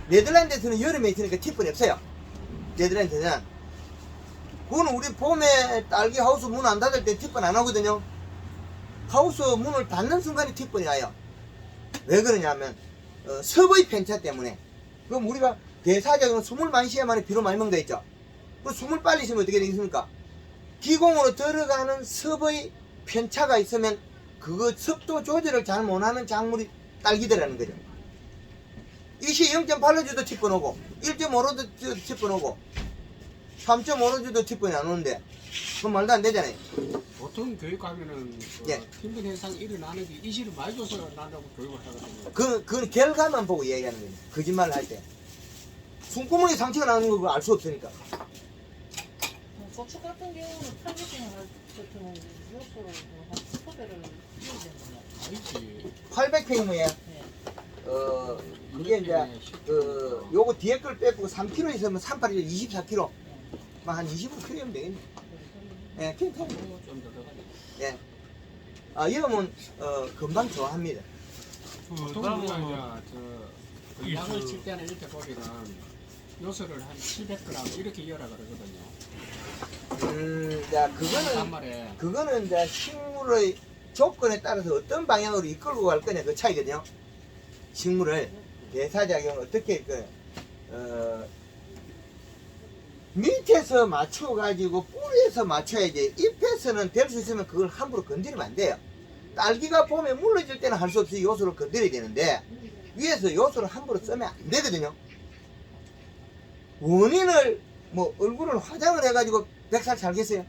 네덜란드에서는 여름에 있으니까 티폰이 없어요. 네덜란드에서는. 그거는 우리 봄에 딸기 하우스 문 안 닫을 때 티폰 안 하거든요. 하우스 문을 닫는 순간에 티폰이 와요. 왜 그러냐면, 섭의 편차 때문에. 그럼 우리가 대사적으로 숨을 많이 쉬어야 만에 비료 많이 먹는다 했죠. 그 숨을 빨리 쉬면 어떻게 되겠습니까? 기공으로 들어가는 섭의 편차가 있으면 그거 습도 조절을 잘 못하는 작물이 딸기들라는 거죠. 이시 0.8로 줘도 티폰 오고, 1.5로 줘도 티폰 오고, 3.5로 줘도 티폰이 안 오는데, 그건 말도 안 되잖아요. 보통 교육 가면은 예. 힘든 현상이 일어나는 게 이시를 많이 줘서 난다고 교육을 하거든요. 그건 결과만 보고 얘기하는 거예요. 거짓말을 할 때. 숨구멍에 상처가 나는 거 그거 알 수 없으니까. 고추 같은 경우는 탈기증 같은 경우는 요소로 한 10%를 끼워야 되는 거예요. 아니지. 800평이면, 네. 그게 이제, 요거 뒤에 걸 빼고 3kg 있으면 38이죠. 24kg. 한 25kg면 되겠네. 예, 괜찮아요. 좀더 들어가네. 예. 이러면, 금방 좋아합니다. 보통 우리가 이제 그 양을 칠 때는 이렇게 보면은 요소를 한 700g 이렇게 이어라 그러거든요. 자, 단말에 그거는 이제 식물의 조건에 따라서 어떤 방향으로 이끌고 갈 거냐, 그 차이거든요. 식물을 대사작용을 어떻게, 밑에서 맞춰가지고 뿌리에서 맞춰야지. 잎에서는 될 수 있으면 그걸 함부로 건드리면 안 돼요. 딸기가 봄에 물러질 때는 할 수 없이 요소를 건드려야 되는데, 위에서 요소를 함부로 쓰면 안 되거든요. 원인을 뭐 얼굴을 화장을 해가지고 100살 살겠어요?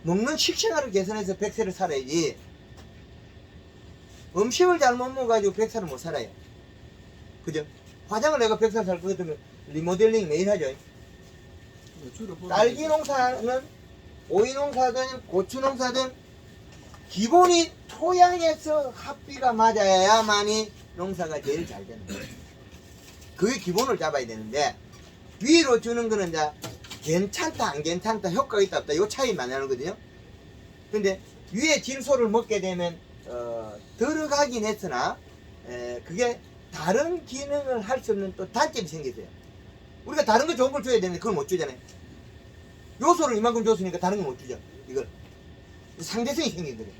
먹는 식생활을 개선해서 100세를 살아야지. 음식을 잘못 먹어가지고 100살을 못 살아요. 그죠? 화장을 해가 100살 살 것 같으면 리모델링 매일 하죠. 주로 보면 딸기 농사는 오이 농사든 고추 농사든 기본이 토양에서 합비가 맞아야만이 농사가 제일 잘 되는 거예요. 그게 기본을 잡아야 되는데 위로 주는 거는 이제 괜찮다 안 괜찮다 효과가 있다 없다 요 차이만 나거든요. 근데 위에 질소를 먹게 되면 들어가긴 했으나 그게 다른 기능을 할 수 없는 또 단점이 생기세요. 우리가 다른 거 좋은 걸 줘야 되는데 그걸 못 주잖아요. 요소를 이만큼 줬으니까 다른 거 못 주죠. 이걸 상대성이 생긴 거예요.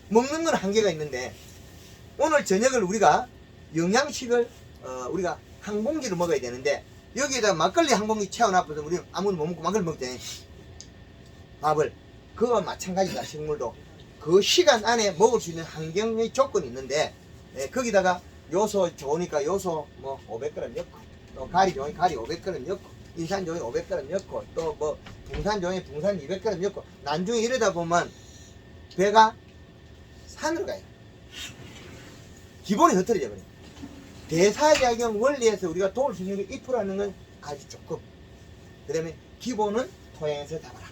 먹는 건 한계가 있는데 오늘 저녁을 우리가 영양식을 우리가 한 공기를 먹어야 되는데 여기에다 막걸리 한 공기 채워놔서 우리는 아무도 못 먹고 막걸리 먹잖아요. 밥을 그와 마찬가지다. 식물도 그 시간 안에 먹을 수 있는 환경의 조건이 있는데 거기다가 요소 좋으니까 요소 뭐 500g 넣고 또 가리 좋으니까 가리 500g 넣고 인산 좋으니 500g 넣고 또 뭐 붕산 좋으니 붕산 200g 넣고 나중에 이러다 보면 배가 산으로 가요. 기본이 흐트러져 버려요. 대사작용 원리에서 우리가 도울 수 있는 게 2%라는 건 아주 조금. 그 다음에 기본은 토양에서 담아라.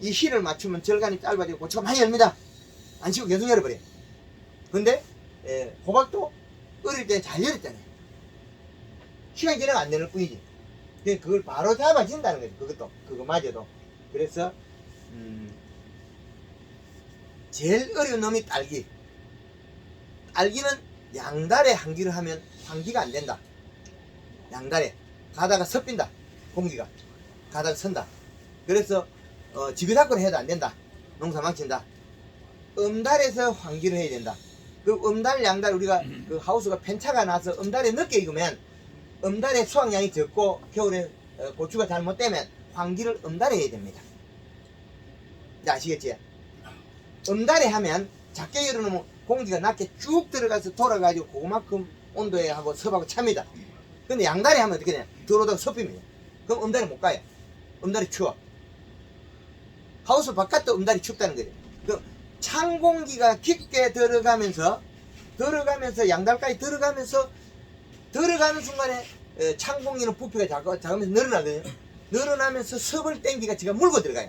이 실을 맞추면 절간이 짧아지고 고추가 많이 열립니다. 안 치고 계속 열어버려요. 근데 호박도 어릴 때 잘 열었잖아요. 시간이 지나가 안 되는 뿐이지. 그걸 바로 잡아진다는 거죠. 그것도 그거마저도. 그래서 제일 어려운 놈이 딸기. 딸기는 양달에 한기를 하면 환기가 안 된다. 양달에 가다가 섭빈다. 공기가 가다가 선다. 그래서 지그사그로 해도 안 된다. 농사 망친다. 음달에서 환기를 해야 된다. 그 음달 양달 우리가 그 하우스가 편차가 나서 음달에 늦게 익으면 음달에 수확량이 적고 겨울에 고추가 잘못되면 환기를 음달에 해야 됩니다. 이제 아시겠지? 음달에 하면 작게 열어놓으면 공기가 낮게 쭉 들어가서 돌아가지고 그만큼 온도에 하고 섭하고 찹니다. 근데 양달에 하면 어떻게 되냐? 들어오다가 섭입니다. 그럼 음달에 못 가요. 음달이 추워. 하우스 바깥도 음달이 춥다는 거죠. 그 찬 공기가 깊게 들어가면서 양달까지 들어가는 순간에 찬 공기는 부피가 작으면서 늘어나거든요. 늘어나면서 섭을 땡기가 지가 물고 들어가요.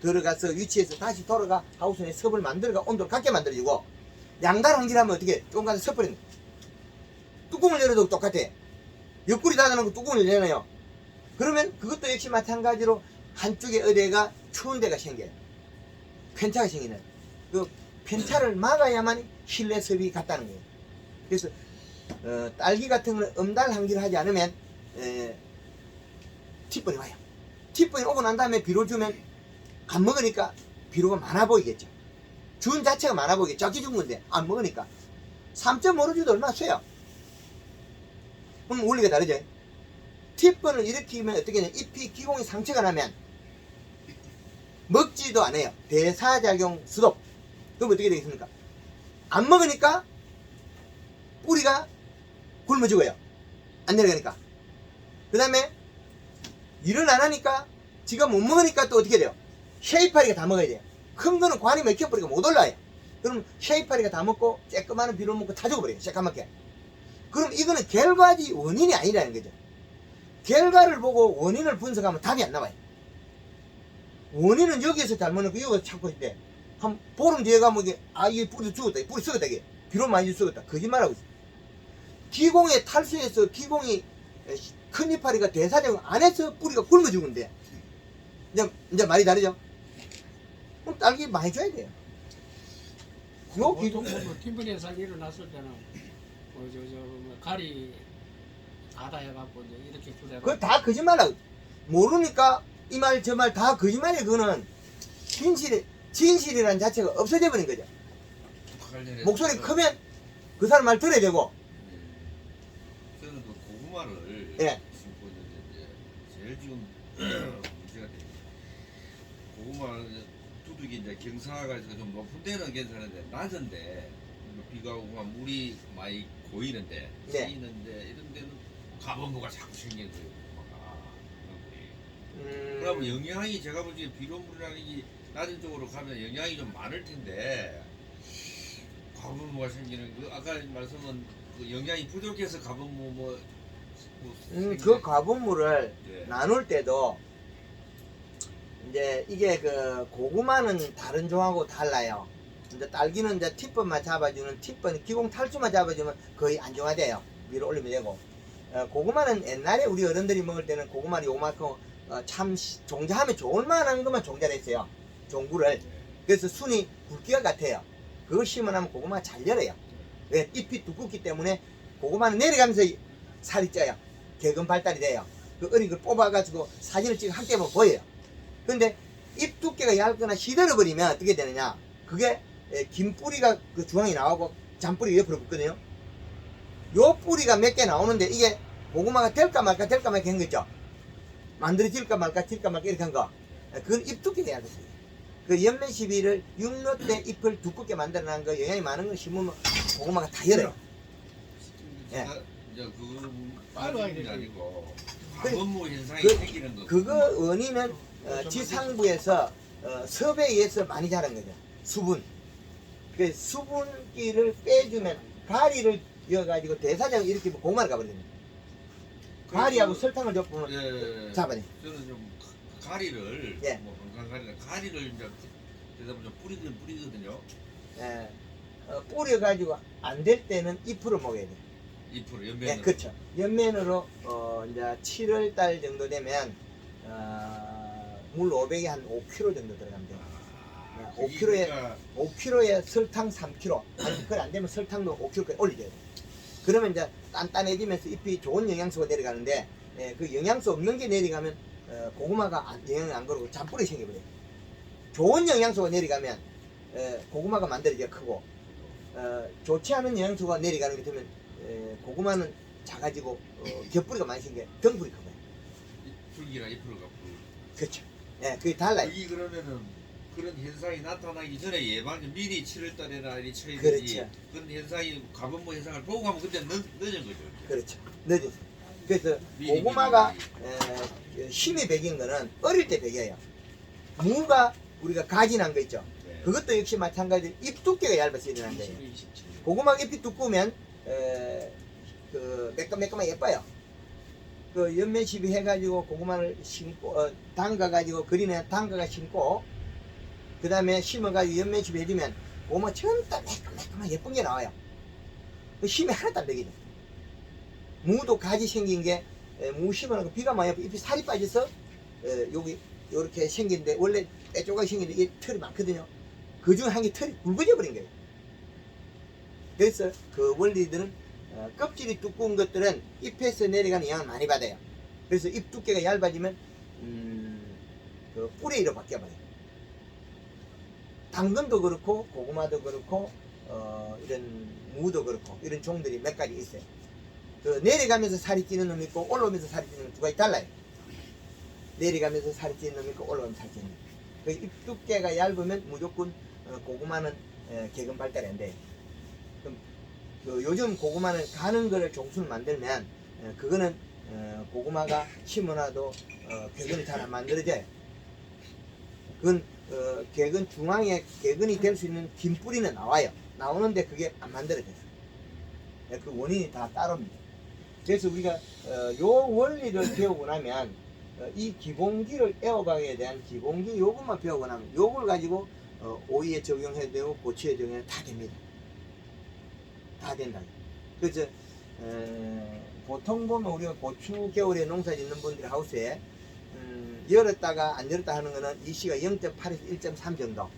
들어가서 위치에서 다시 돌아가 하우스 내 섭을 만들어가 온도를 갖게 만들어주고 양달 환기를 하면 어떻게 조금 가서 섭버리는 거예요. 뚜껑을 열어도 똑같아. 옆구리 닫아놓고 뚜껑을 열어요. 그러면 그것도 역시 마찬가지로 한쪽에 어디가 추운 데가 생겨요. 편차가 생기는. 그 편차를 막아야만 실내 섭이 갔다는 거예요. 그래서 딸기 같은 거는 음달 환기를 하지 않으면 티번이 와요. 티번이 오고 난 다음에 비료 주면 안 먹으니까 비료가 많아 보이겠죠. 준 자체가 많아 보이겠죠. 적게 준 건데 안 먹으니까 3.5로 줘도 얼마나 쇠요. 그럼 원리가 다르죠. 티번을 일으키면 어떻게 되냐, 잎이 기공이 상처가 나면 먹지도 않아요. 대사작용 수독. 그럼 어떻게 되겠습니까? 안 먹으니까 뿌리가 굶어 죽어요. 안 내려가니까. 그 다음에 일을 안 하니까 지가 못 먹으니까 또 어떻게 돼요? 쉐이파리가 다 먹어야 돼요. 큰 거는 관이 막혀버리고 못 올라와요. 그럼 쉐이파리가 다 먹고 쬐끄마한 비료 먹고 다 죽어버려요. 새까맣게. 그럼 이거는 결과지 원인이 아니라는 거죠. 결과를 보고 원인을 분석하면 답이 안 나와요. 원인은 여기에서 잘못 넣고 여기서 찾고 있대. 한 보름 뒤에 가면 이게 이게 뿌리 죽었다. 뿌리 썩었다. 이게 비료 많이 썩었다. 거짓말하고 있어. 기공의 탈수에서 기공이 큰 이파리가 대사작용 안 해서 뿌리가 굶어 죽은데 이제 말이 다르죠? 그럼 딸기 많이 줘야 돼요. 요 기종 보통 팀분 현상이 일어났을 때는 뭐 가리 가다 해갖고 이제 이렇게 주다가 그거 다 거짓말하고 모르니까 이 말 저 말 다 거짓말이에요. 그거는 진실이라는 자체가 없어져 버린 거죠. 목소리 크면 그 사람 말 들어야 되고. 저는 그 고구마를 예. 심고 있는데 제일 지금 문제가 돼요. 고구마는 두둑이 이제 경사가 있어서 좀 높은 데는 괜찮은데 낮은데 비가 오고 물이 많이 고이는데 네. 새이는데 이런 데는 가범부가 자꾸 생기는 거예요. 막 그러면 영양이 제가 보기에 비료물이라는 게 낮은 쪽으로 가면 영양이 좀 많을 텐데 가분무가 생기는 그 아까 말씀은 그 영양이 부족해서 가분무 그 가분물을 예. 나눌 때도 이제 이게 그 고구마는 다른 종하고 달라요. 이제 딸기는 이제 팁번만 잡아주는 팁번 기공 탈수만 잡아주면 거의 안정화돼요. 위로 올리면 되고 고구마는 옛날에 우리 어른들이 먹을 때는 고구마를 요만큼 참 종자하면 좋을 만한 것만 종자를 했어요. 종구를. 그래서 순이 굵기가 같아요. 그걸 심어놓으면 고구마가 잘 열어요. 왜? 잎이 두껍기 때문에 고구마는 내려가면서 살이 쪄요. 개근 발달이 돼요. 그 어린 걸 뽑아가지고 사진을 찍어 함께 보면 보여요. 근데 잎 두께가 얇거나 시들어버리면 어떻게 되느냐? 그게 긴 뿌리가 그 중앙에 나오고 잔뿌리 옆으로 붙거든요. 요 뿌리가 몇 개 나오는데 이게 고구마가 될까 말까 한 거죠. 만들어질까 말까 이렇게 한 거. 그건 잎 두께가 얇았어요. 그 연면 시비를 육로 때 잎을 두껍게 만들어낸 거 영양이 많은 걸 심으면 고구마가 다 열어요. 예. 이제 그 빠르게 아니고 그- 가분무 현상이 그- 생기는 거. 그거 원인은 지상부에서 섭에 의해서 많이 자란 거죠. 수분. 그 수분기를 빼주면 가리를 이어가지고 대사장 이렇게 고구마를 가버리는 가리하고 설탕을 좀 예. 잡아내. 저는 좀 가리를 예. 뭐 건강 가리를 이제 대다 보면 뿌리거든요. 예. 뿌려가지고 안 될 때는 잎으로 먹어야 돼. 잎으로 예, 연면으로. 그렇죠. 연면으로 이제 7월 달 정도 되면 물 500에 한 5kg 정도 들어가면 돼요. 아, 5kg에 그러니까 5kg에 설탕 3kg. 아니 그걸 안 되면 설탕도 5kg까지 올려줘야 돼. 그러면 이제 단단해지면서 잎이 좋은 영양소가 내려가는데 그 영양소 없는 게 내려가면 고구마가 영향을 안 걸고 잔뿌리 생겨버려요. 좋은 영양소가 내려가면 고구마가 만들어지기가 크고 좋지 않은 영양소가 내려가는 게 되면 고구마는 작아지고 겹뿌리가 많이 생겨 덩뿌리 커요. 줄기나 잎으로 가. 그렇죠. 예, 그게 달라요. 여기 그러면은 그런 현상이 나타나기 전에 예방 미리 7월달에나 이리 쳐야 그렇죠. 되지. 그런 현상이 가분무 현상을 보고 가면 그때 늦은 거죠. 그렇죠. 늦었어요. 그래서 미리, 고구마가 미리. 힘이 배긴 거는 어릴 때 배겨요. 무가 우리가 가지난 거 있죠. 네. 그것도 역시 마찬가지로 잎 두께가 얇아서 일어난 거예요. 27. 고구마 잎이 두꺼우면 그 매끈매끈하게 예뻐요. 그 연면 시비 해가지고 고구마를 심고 담가가지고 그린에 담가가 심고 그 다음에 심어가지고 연면 시비 해주면 고구마 전부 다 매끈매끈하게 예쁜 게 나와요. 그 힘이 하나도 안 배기죠. 무도 가지 생긴 게 무 심어놓고 비가 많이 와서 잎이 살이 빠져서 여기 요렇게 생긴데 원래 빼쪽하게 생긴데 이 털이 많거든요. 그 중에 한 개 털이 굵어져 버린 거예요. 그래서 그 원리들은 껍질이 두꺼운 것들은 잎에서 내려가는 영향을 많이 받아요. 그래서 잎 두께가 얇아지면 그 뿌리로 바뀌어버려요. 당근도 그렇고 고구마도 그렇고 이런 무도 그렇고 이런 종들이 몇 가지 있어요. 그 내려가면서 살이 찌는 놈이 있고 올라오면서 살이 찌는 놈 두 가지 달라요. 내려가면서 살이 찌는 놈이 있고 올라오면서 살이 찌는 놈. 그 잎 두께가 얇으면 무조건 고구마는 개근 발달이 안 돼요. 그럼 그 요즘 고구마는 가는 거를 종수를 만들면 그거는 고구마가 심어놔도 개근이 잘 안 만들어져요. 그건 개근 중앙에 개근이 될 수 있는 긴 뿌리는 나와요. 나오는데 그게 안 만들어져요. 그 원인이 다 따로입니다. 그래서 우리가 요 원리를 배우고 나면 이 기본기를 애워가기에 대한 기본기 요것만 배우고 나면 요걸 가지고 오이에 적용해도 되고 고추에 적용해도 다 됩니다. 다 된다. 그래서 보통 보면 우리가 고추 겨울에 농사 짓는 분들이 하우스에 열었다가 안 열었다 하는 거는 이 시가 0.8에서 1.3 정도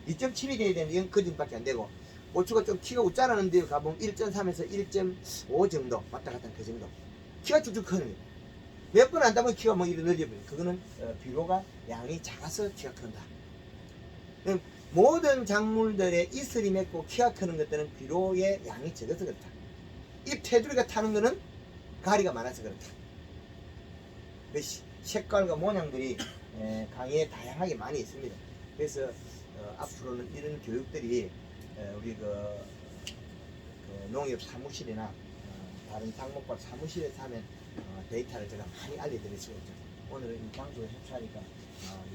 2.7이 돼야 되는데 그 정도밖에 안 되고 고추가 좀 키가 웃자라는데 가보면 1.3에서 1.5 정도 왔다 갔다 그 정도 키가 쭉쭉 크는 거예요. 몇 번 안 따면 키가 뭐 이렇게 늘려버려요. 그거는 비료가 양이 작아서 키가 큰다. 모든 작물들의 이슬이 맺고 키가 크는 것들은 비료의 양이 적어서 그렇다. 잎 테두리가 타는 거는 가리가 많아서 그렇다. 그 색깔과 모양들이 강의에 다양하게 많이 있습니다. 그래서 앞으로는 이런 교육들이 우리 그 농협 사무실이나 다른 상목과 사무실에서 하면 데이터를 제가 많이 알려드릴 수가 있죠. 오늘은 이 방송을 협찬하니까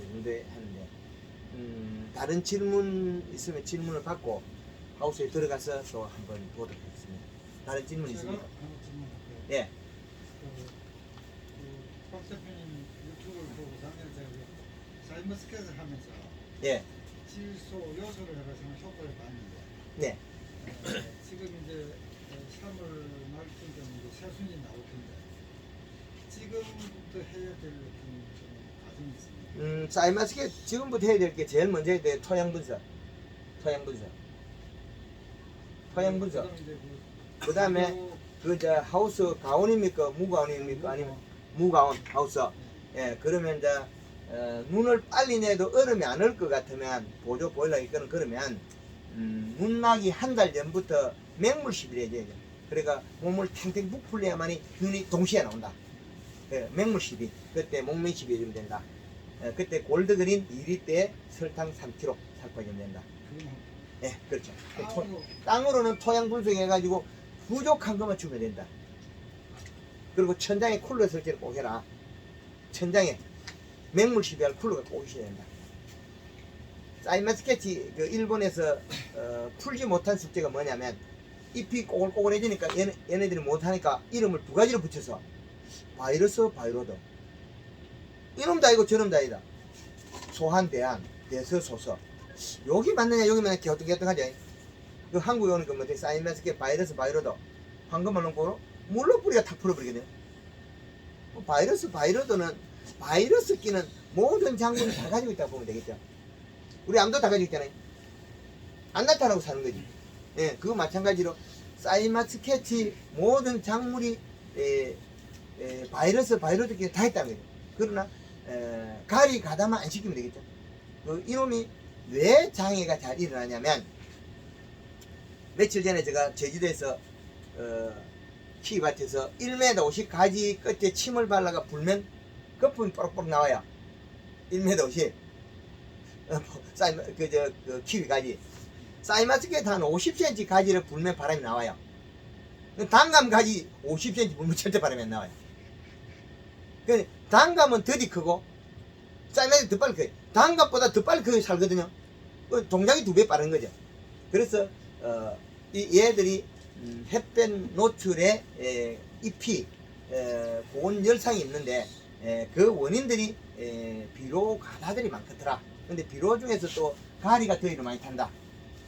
연구대 하는데 다른 질문 있으면 질문을 받고 하우스에 들어가서 또 한번 보도록 하겠습니다. 다른 질문 제가 있습니까? 하나 질문할게요. 예. 박 대표님 유튜브를 보고 작년에 제가 샤인머스켓을 하면서 예. 질소 요소를 해가지고 효과를 봤는데 네. 지금 이제 3월 말쯤 되면 이제 새순이 나올 텐데 지금부터 해야 될 좀 과정이 있습니다. 사이마스켓 지금부터 해야 될 게 제일 먼저 해야 돼 토양 분석. 토양 분석. 토양 분석. 그다음에 이제 그 다음에 저 하우스 가온입니까? 무가온입니까? 아니면 무가온 하우스. 예, 그러면 이제 눈을 빨리 내도 얼음이 안 올 것 같으면 보조 보일러 있거든. 그러면 눈 나기 한 달 전부터 맹물 시비를 해줘야 돼. 그러니까 몸을 탱탱 부풀려야만이 눈이 동시에 나온다. 예, 맹물 시비. 그때 목매 시비 해주면 된다. 예, 그때 골드그린 2리터에 설탕 3kg 삭혀주면 된다. 그건 예, 그렇죠. 땅으로 땅으로는 토양 분석해가지고 부족한 것만 주면 된다. 그리고 천장에 쿨러 설치를 꼭 해라. 천장에 맹물 시비할 쿨러가 꼭 있어야 된다. 사이마스케치 그 일본에서 풀지 못한 숙제가 뭐냐면 잎이 꼬글꼬글해지니까 얘네들이 못하니까 이름을 두 가지로 붙여서 바이러스 바이로드 이놈도 아니고 저놈도 아니다. 소한 대한 대서 소서 여기 맞느냐 여기 맞느냐 개어뚱개어뚱하죠. 그 한국에 오는 그 뭐지 사이마스케 바이러스 바이로드 황금알 농포로 물로 뿌리가 탁 풀어버리거든요. 바이러스 바이로드는 바이러스 끼는 모든 장군을 다 가지고 있다고 보면 되겠죠. 우리 암도 다 가지고 있잖아요. 안 나타나고 사는 거지. 예, 그거 마찬가지로 사이마스케치 모든 작물이 바이러스 바이러스 끼는 다 있다는 거죠. 그러나 가리 가다만 안 시키면 되겠죠. 그 이놈이 왜 장애가 잘 일어나냐면 며칠 전에 제가 제주도에서 키위밭에서 1m 50 가지 끝에 침을 발라가 불면 거품이 뽀록뽀록 나와요. 1m 50 그 키위 가지 사이마스켓 한 50cm 가지를 불면 바람이 나와요. 단감 가지 50cm 불면 절대 바람이 안 나와요. 단감은 더디 크고 사이마스켓 더 빨리 커요. 단감보다 더 빨리 크게 살거든요. 동작이 2배 빠른 거죠. 그래서 이 얘들이 햇볕 노출에 잎이 고온 열상이 있는데 그 원인들이 비료 가다들이 많겠더라. 근데 비료 중에서 또 가리가 더위를 많이 탄다.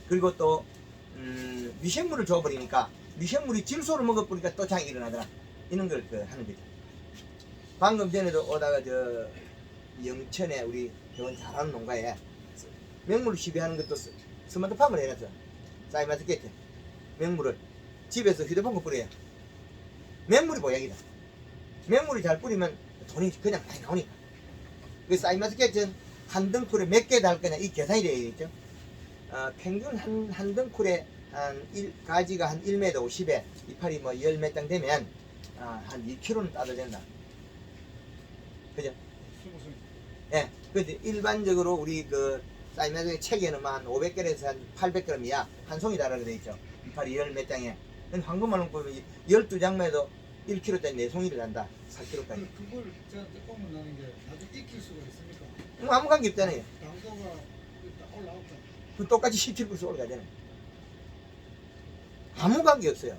그리고 또 미생물을 줘버리니까 미생물이 질소를 먹어버리니까 또 장이 일어나더라. 이런 걸 하는 거죠. 방금 전에도 오다가 저 영천에 우리 회원 잘하는 농가에 맹물 시비하는 것도 스마트팜을 해놨어. 사이마스켓 맹물을 집에서 휴대폰으로 뿌려요. 맹물이 보약이다. 맹물이 잘 뿌리면 돈이 그냥 많이 나오니까. 그 사이마스켓은 한 덩쿨에 몇 개 달 거냐 이 계산이 되어야겠죠. 평균 한 덩쿨에 가지가 한 1m 50에 이파리 뭐 10몇 장 되면 한 2kg는 따도 된다. 그죠? 예. 근데 일반적으로 우리 그 사이마스켓 책에는 한 500g에서 한 800g이야. 한 송이 달아져 돼 있죠. 이파리 10몇 장에. 황금알은 보면 12장만 해도 1kg짜리 4송이를 한다. 4kg까지. 그걸 제가 조금은 나는 게 나중에 익힐 수가 있습니까? 뭐 아무 관계 없잖아요. 당도가 일단 올라올까? 그 똑같이 17% 올라가잖아요. 아무 관계 없어요.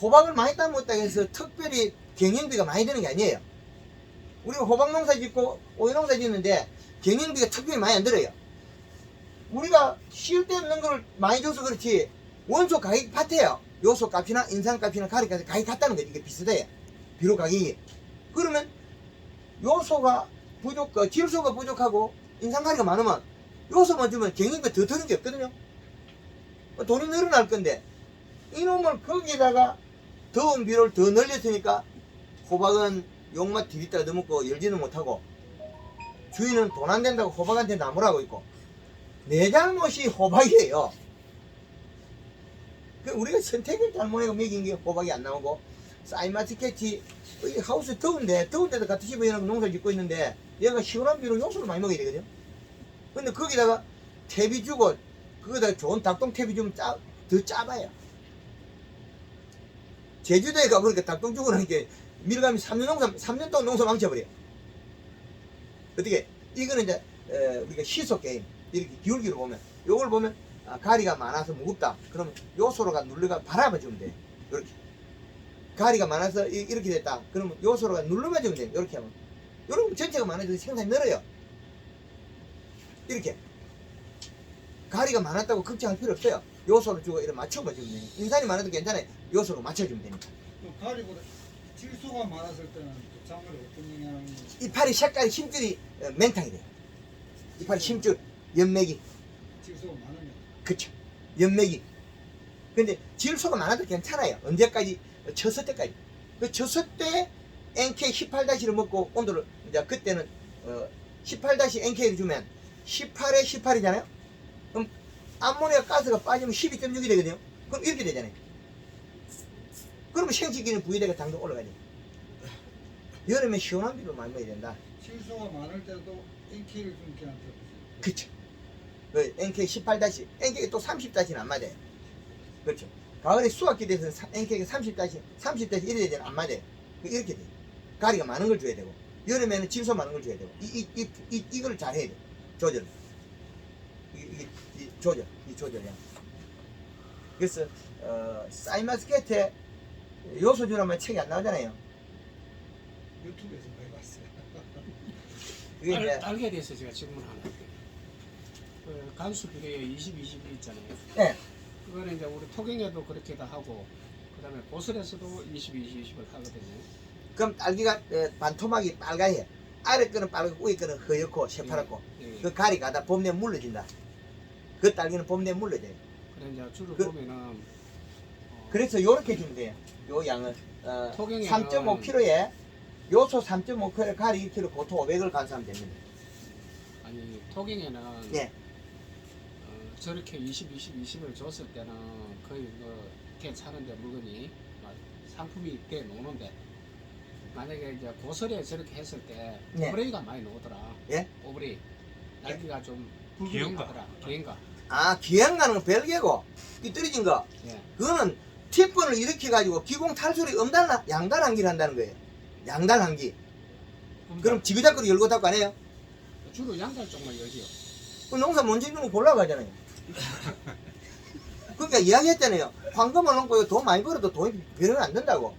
호박을 많이 따먹었다 해서 특별히 경영비가 많이 드는 게 아니에요. 우리가 호박 농사 짓고 오이 농사 짓는데 경영비가 특별히 많이 안 들어요. 우리가 쉴 데 없는 걸 많이 줘서 그렇지 원소 가격이 같아요. 요소 값이나 인상 값이나 가리 값이 가격이 같다는 거지. 이게 비슷해. 비료 가격이. 그러면 요소가 질소가 부족하고 인상 가리가 많으면 요소만 주면 경영비가 더 드는 게 없거든요. 돈이 늘어날 건데 이놈을 거기다가 더운 비료를 더 늘렸으니까 호박은 용맛 디비다가 넣어먹고 열지는 못하고 주인은 돈 안 된다고 호박한테 나무라고 있고 내 잘못이 호박이에요. 우리가 선택을 잘못해서 먹인 게 호박이 안 나오고 사이마스켓이 하우스 더운데도 같이 집에 농사를 짓고 있는데 얘가 시원한 비로 요소를 많이 먹어야 되거든요. 근데 거기다가 퇴비 주고 거기다가 좋은 닭똥 퇴비 주면 더 짜봐요. 제주도에 가보니까 닭똥 주고 나니까 밀감이 3년 동안 농사 망쳐버려. 어떻게 이거는 이제 우리가 시속 게임 이렇게 기울기로 보면 요걸 보면 가리가 많아서 무겁다. 그러면 요소로가 눌러가 바라봐 주면 돼. 이렇게 가리가 많아서 이렇게 됐다. 그러면 요소로가 눌러만 주면 돼. 이렇게 하면 요런 전체가 많아져서 생산이 늘어요. 이렇게 가리가 많았다고 걱정할 필요 없어요. 요소를 주고 이렇게 맞춰만 주면 돼. 인산이 많아도 괜찮아요. 요소로 맞춰주면 되니까. 또 가리보다 질소가 많았을 때는 또 작물에 어떤 영향이 이파리 색깔이 힘줄이 맹탕이 돼요. 이파리 힘줄 연맥이 질소가 많으면 그쵸. 연맥이. 근데 질소가 많아도 괜찮아요. 언제까지? 쳤을 때까지. 그 쳤을 때 NK18-를 먹고 온도를, 이제 그때는 18-NK를 주면 18에 18이잖아요? 그럼 암모니아 가스가 빠지면 12.6이 되거든요? 그럼 이렇게 되잖아요. 그러면 생식기능 부위대가 당도 올라가죠. 여름에 시원한 비를 많이 먹어야 된다. 질소가 많을 때도 NK를 좀 걔한테 그쵸. 그 NK18-, NK가 또 30-는 안 맞아요. 그렇죠. 가을에 수확기 돼서 NK가 30-, 이래 되잖아. 안 맞아요. 이렇게 돼요. 가리가 많은 걸 줘야 되고, 여름에는 질소 많은 걸 줘야 되고, 이걸 잘 해야 돼. 조절. 이 조절이야. 그래서, 사이마스케트에 요소주라면 책이 안 나오잖아요. 유튜브에서 많이 봤어요. 그게 이제, 딸기에 대해서 제가 질문 하나 할게요. 그 간수 비례에 20, 22 있잖아요. 예. 그거는 이제 우리 토경에도 그렇게 다 하고, 그 다음에 보슬에서도 22, 20을 하거든요. 그럼 딸기가 반토막이 빨가해. 아래 거는 빨갛고 위에 거는 허옇고 새파랗고. 예. 그 가리가 다 봄 되면 물러진다. 그 딸기는 봄 되면 물러져요. 그래 이제 주로 그- 보면은 그래서 요렇게 주면 돼요. 요 양을. 토경에는 3.5kg에 요소 3.5kg 가리 1kg 고토 500을 간수하면 됩니다. 아니 토경에는 예. 저렇게 20, 20, 20을 줬을 때는 거의 뭐 괜찮은데 물건이 막 상품이 꽤 노는데 만약에 이제 고설에 저렇게 했을 때 예. 오브레이가 많이 나오더라. 예? 오브레이 날개가 좀 기형가. 불길하더라. 기형가. 아, 기행 가는 건 별개고, 이 떨어진 거, 예. 그거는 티폰을 일으켜가지고 기공 탈출이 양단 한기를 한다는 거예요. 양단 한기. 그럼 지그자그로 열고 닫고 안 해요? 주로 양달 쪽만 열지요. 그 농사 못 짓는 거 보려고 하잖아요. 그러니까 이야기했잖아요. 황금을 넣고 돈 많이 벌어도 돈이 별로 안 든다고.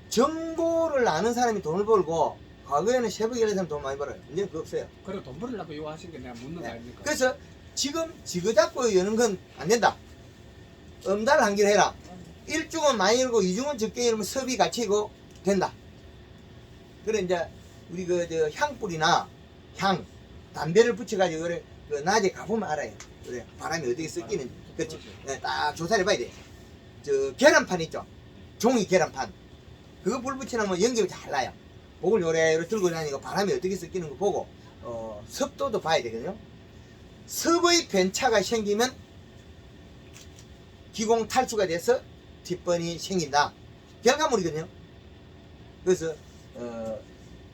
정보를 아는 사람이 돈을 벌고, 과거에는 새벽에 일하는 사람 돈 많이 벌어요. 이제는 그거 없어요. 그래 돈 벌으려고 이거 하신 게 내가 묻는 거 네. 아닙니까? 그래서 지금 지그잡고 여는 건 안 된다. 엄달 한기를 해라. 1중은 많이 열고 2중은 적게 열면 섭이 같이고 된다. 그래 이제 우리 저 향뿌리나 향, 담배를 붙여가지고 그래 그 낮에 가보면 알아요. 그래 바람이 어떻게 섞이는지. 그렇지. 네, 딱 조사를 해봐야 돼. 저 계란판 있죠. 종이 계란판. 그거 불 붙여놓으면 연기가 잘 나요. 목을 요래요래 들고 다니고 바람이 어떻게 섞이는 거 보고 습도도 봐야 되거든요. 습의 변차가 생기면 기공 탈수가 돼서 뒷번이 생긴다. 결과물이거든요. 그래서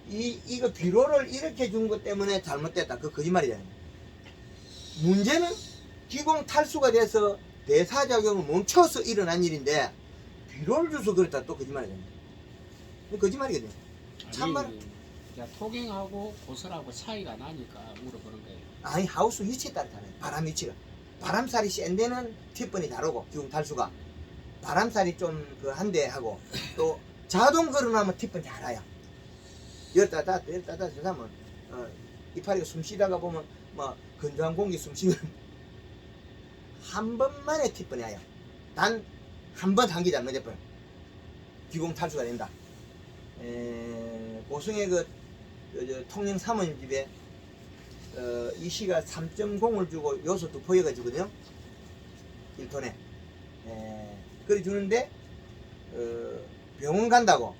이거 비료를 이렇게 준 것 때문에 잘못됐다. 그 거짓말이잖아요. 문제는 기공 탈수가 돼서 대사작용을 멈춰서 일어난 일인데 비료를 줘서 그랬다. 또 거짓말이잖아요. 거짓말이거든요. 참말. 야, 토경하고 고설하고 차이가 나니까 물어보는 거예요. 아니 하우스 위치에 따라 다르요. 바람 위치가. 바람살이 센 데는 뒷번이 다르고 기공 탈수가. 바람살이 좀 그 한데 하고 또 자동 걸어놓으면 뒷번이 잘 와요. 열다 닫았다 하면 이파리가 숨 쉬다가 보면 뭐 건조한 공기 숨 쉬면 한 번만에 뒷번이 와요. 단 한 번 한기 잘못해버려. 기공 탈수가 된다. 고승의 저 통영 사모님 집에 이 씨가 3.0을 주고 요소 2포여가 주거든요. 1톤에. 그래 주는데 병원 간다고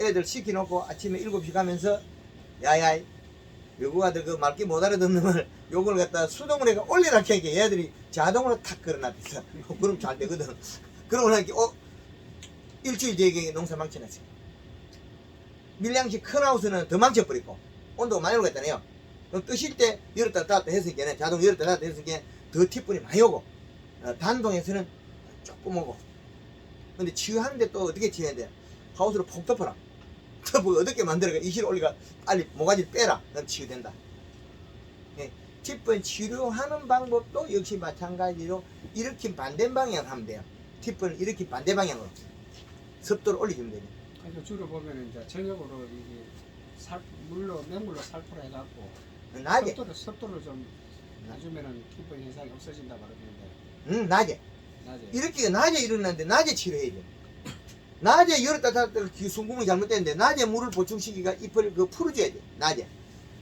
애들 시켜놓고 아침에 7시 가면서 야야 외국 아들 그 말귀 못 알아듣는 걸 요걸 갖다 수동으로 해가 올리라 캐니까 얘들이 자동으로 탁 걸어놨어. 그럼 잘 되거든. 그러고 나니까 일주일 뒤에 농사 망쳐놨어요. 밀양식 큰 하우스는 더 망쳐버리고 온도가 많이 오겠다네요. 그럼 뜨실 때 열었다 닫았다 했으니까 자동 열었다 닫았다 했으니까 더 팁분이 많이 오고 단동에서는 조금 오고. 근데 치유하는데 또 어떻게 치유해야 돼? 하우스를 폭 덮어라. 뭐 어떻게 만들어가 이실 올리가 빨리 모가지를 빼라. 그럼 치유된다. 예. 티번 치료하는 방법도 역시 마찬가지로 이렇게 반대 방향을 하면 돼요. 티번을 이렇게 반대 방향으로 습도를 올리시면 돼요. 그러니까 주로 보면 이제 저녁으로 이게 물로 맹물로 살포를 해갖고 낮에, 습도를 좀 놔주면은 기본 현상이 없어진다 그러는데 낮에. 낮에 이렇게 낮에 일어났는데 낮에 치료해야 돼. 낮에 열었다 닫았다 숨구멍이 잘못됐는데 낮에 물을 보충시키가 잎을 그 풀어줘야 돼. 낮에.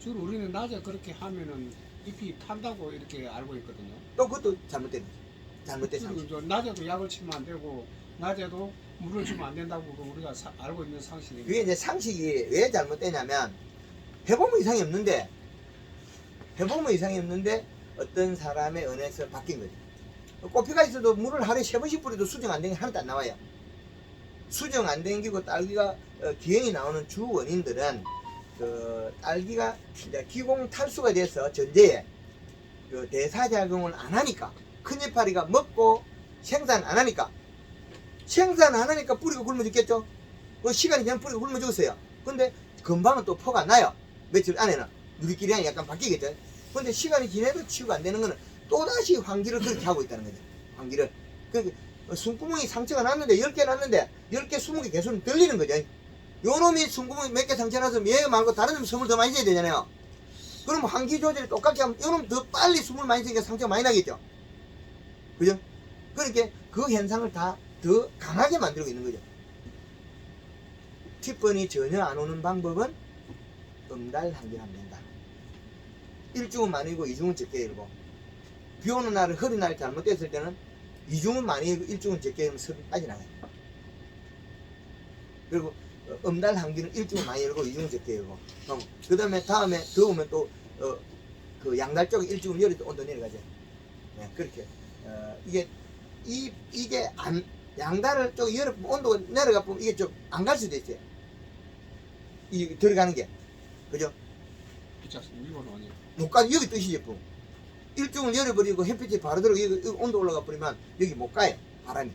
주로 우리는 낮에 그렇게 하면은 잎이 판다고 이렇게 알고 있거든요. 또 그것도 잘못된 거지. 잘못된 상식. 그리고 이제 낮에도 약을 치면 안 되고 낮에도 물을 주면 안 된다고 우리가 알고 있는 상식입니다. 그게 이제 상식이 왜 잘못되냐면 해보면 이상이 없는데 어떤 사람의 은혜에서 바뀐 거죠. 꽃피가 있어도 물을 하루에 3번씩 뿌려도 수정 안 된 게 하나도 안 나와요. 수정 안 된 기고 딸기가 기형이 나오는 주 원인들은 그 딸기가 이제 기공 탈수가 돼서 전제에 그 대사작용을 안 하니까 큰 이파리가 먹고 생산 안 하니까 뿌리가 굶어 죽겠죠. 그 시간이 지나면 뿌리가 굶어 죽었어요. 근데 금방은 또 포가 나요. 며칠 안에는 누리끼리 약간 바뀌겠죠. 근데 시간이 지나도 치유가 안 되는 거는 또다시 환기를 그렇게 하고 있다는 거죠. 환기를. 그 숨구멍이 상처가 났는데 10개 났는데 10개 20개 계속 들리는 거죠. 요 놈이 숨구멍이 몇 개 상처 나서 얘 말고 다른 놈 숨을 더 많이 쉬어야 되잖아요. 그럼 환기 조절이 똑같게 하면 요 놈 더 빨리 숨을 많이 쉬니까 상처가 많이 나겠죠. 그죠? 그러니까 그 현상을 다 더 강하게 만들고 있는 거죠. 티번이 전혀 안 오는 방법은 음달 환기하면 된다. 1중은 많이 일고 2중은 적게 일고 비 오는 날은 허리 날 잘못됐을 때는 2중은 많이 일고 1중은 적게 일면 섭이 빠져나가요. 그리고 음달 환기는 1중은 많이 일고 2중은 적게 일고 그 다음에 다음에 더우면 또 그 양달 쪽에 1중은 열이 또 온도 내려가죠. 네, 그렇게 이게 안 양달을 쪽 열어 온도가 내려가 보면 이게 좀 안 갈 수도 있어요. 이 들어가는 게 그죠? 그렇죠. 이거는 아니에요. 못 가요. 여기 뜻이 제품. 일중을 열어버리고 햇빛이 바로 들어오고 여기 온도 올라가 버리면 여기 못 가요. 바람이.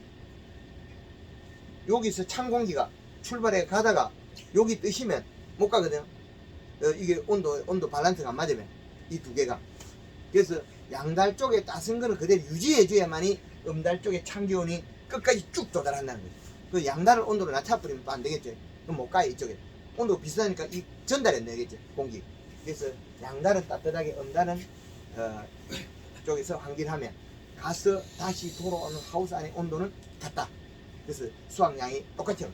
여기서 찬 공기가 출발해 가다가 여기 뜨시면 못 가거든요. 이게 온도 밸런스가 안 맞으면 이 두 개가. 그래서 양달 쪽에 따스한 거는 그대로 유지해줘야만이 음달 쪽에 찬 기온이 끝까지 쭉 도달한다는 거죠. 그 양달을 온도를 낮춰버리면 또 안 되겠죠. 그럼 못 가요. 이쪽에. 온도가 비슷하니까 이 전달이 안 되겠죠. 공기. 그래서 양달은 따뜻하게 음달은 쪽에서 환기를 하면 가서 다시 돌아오는 하우스 안의 온도는 같다. 그래서 수확량이 똑같아요.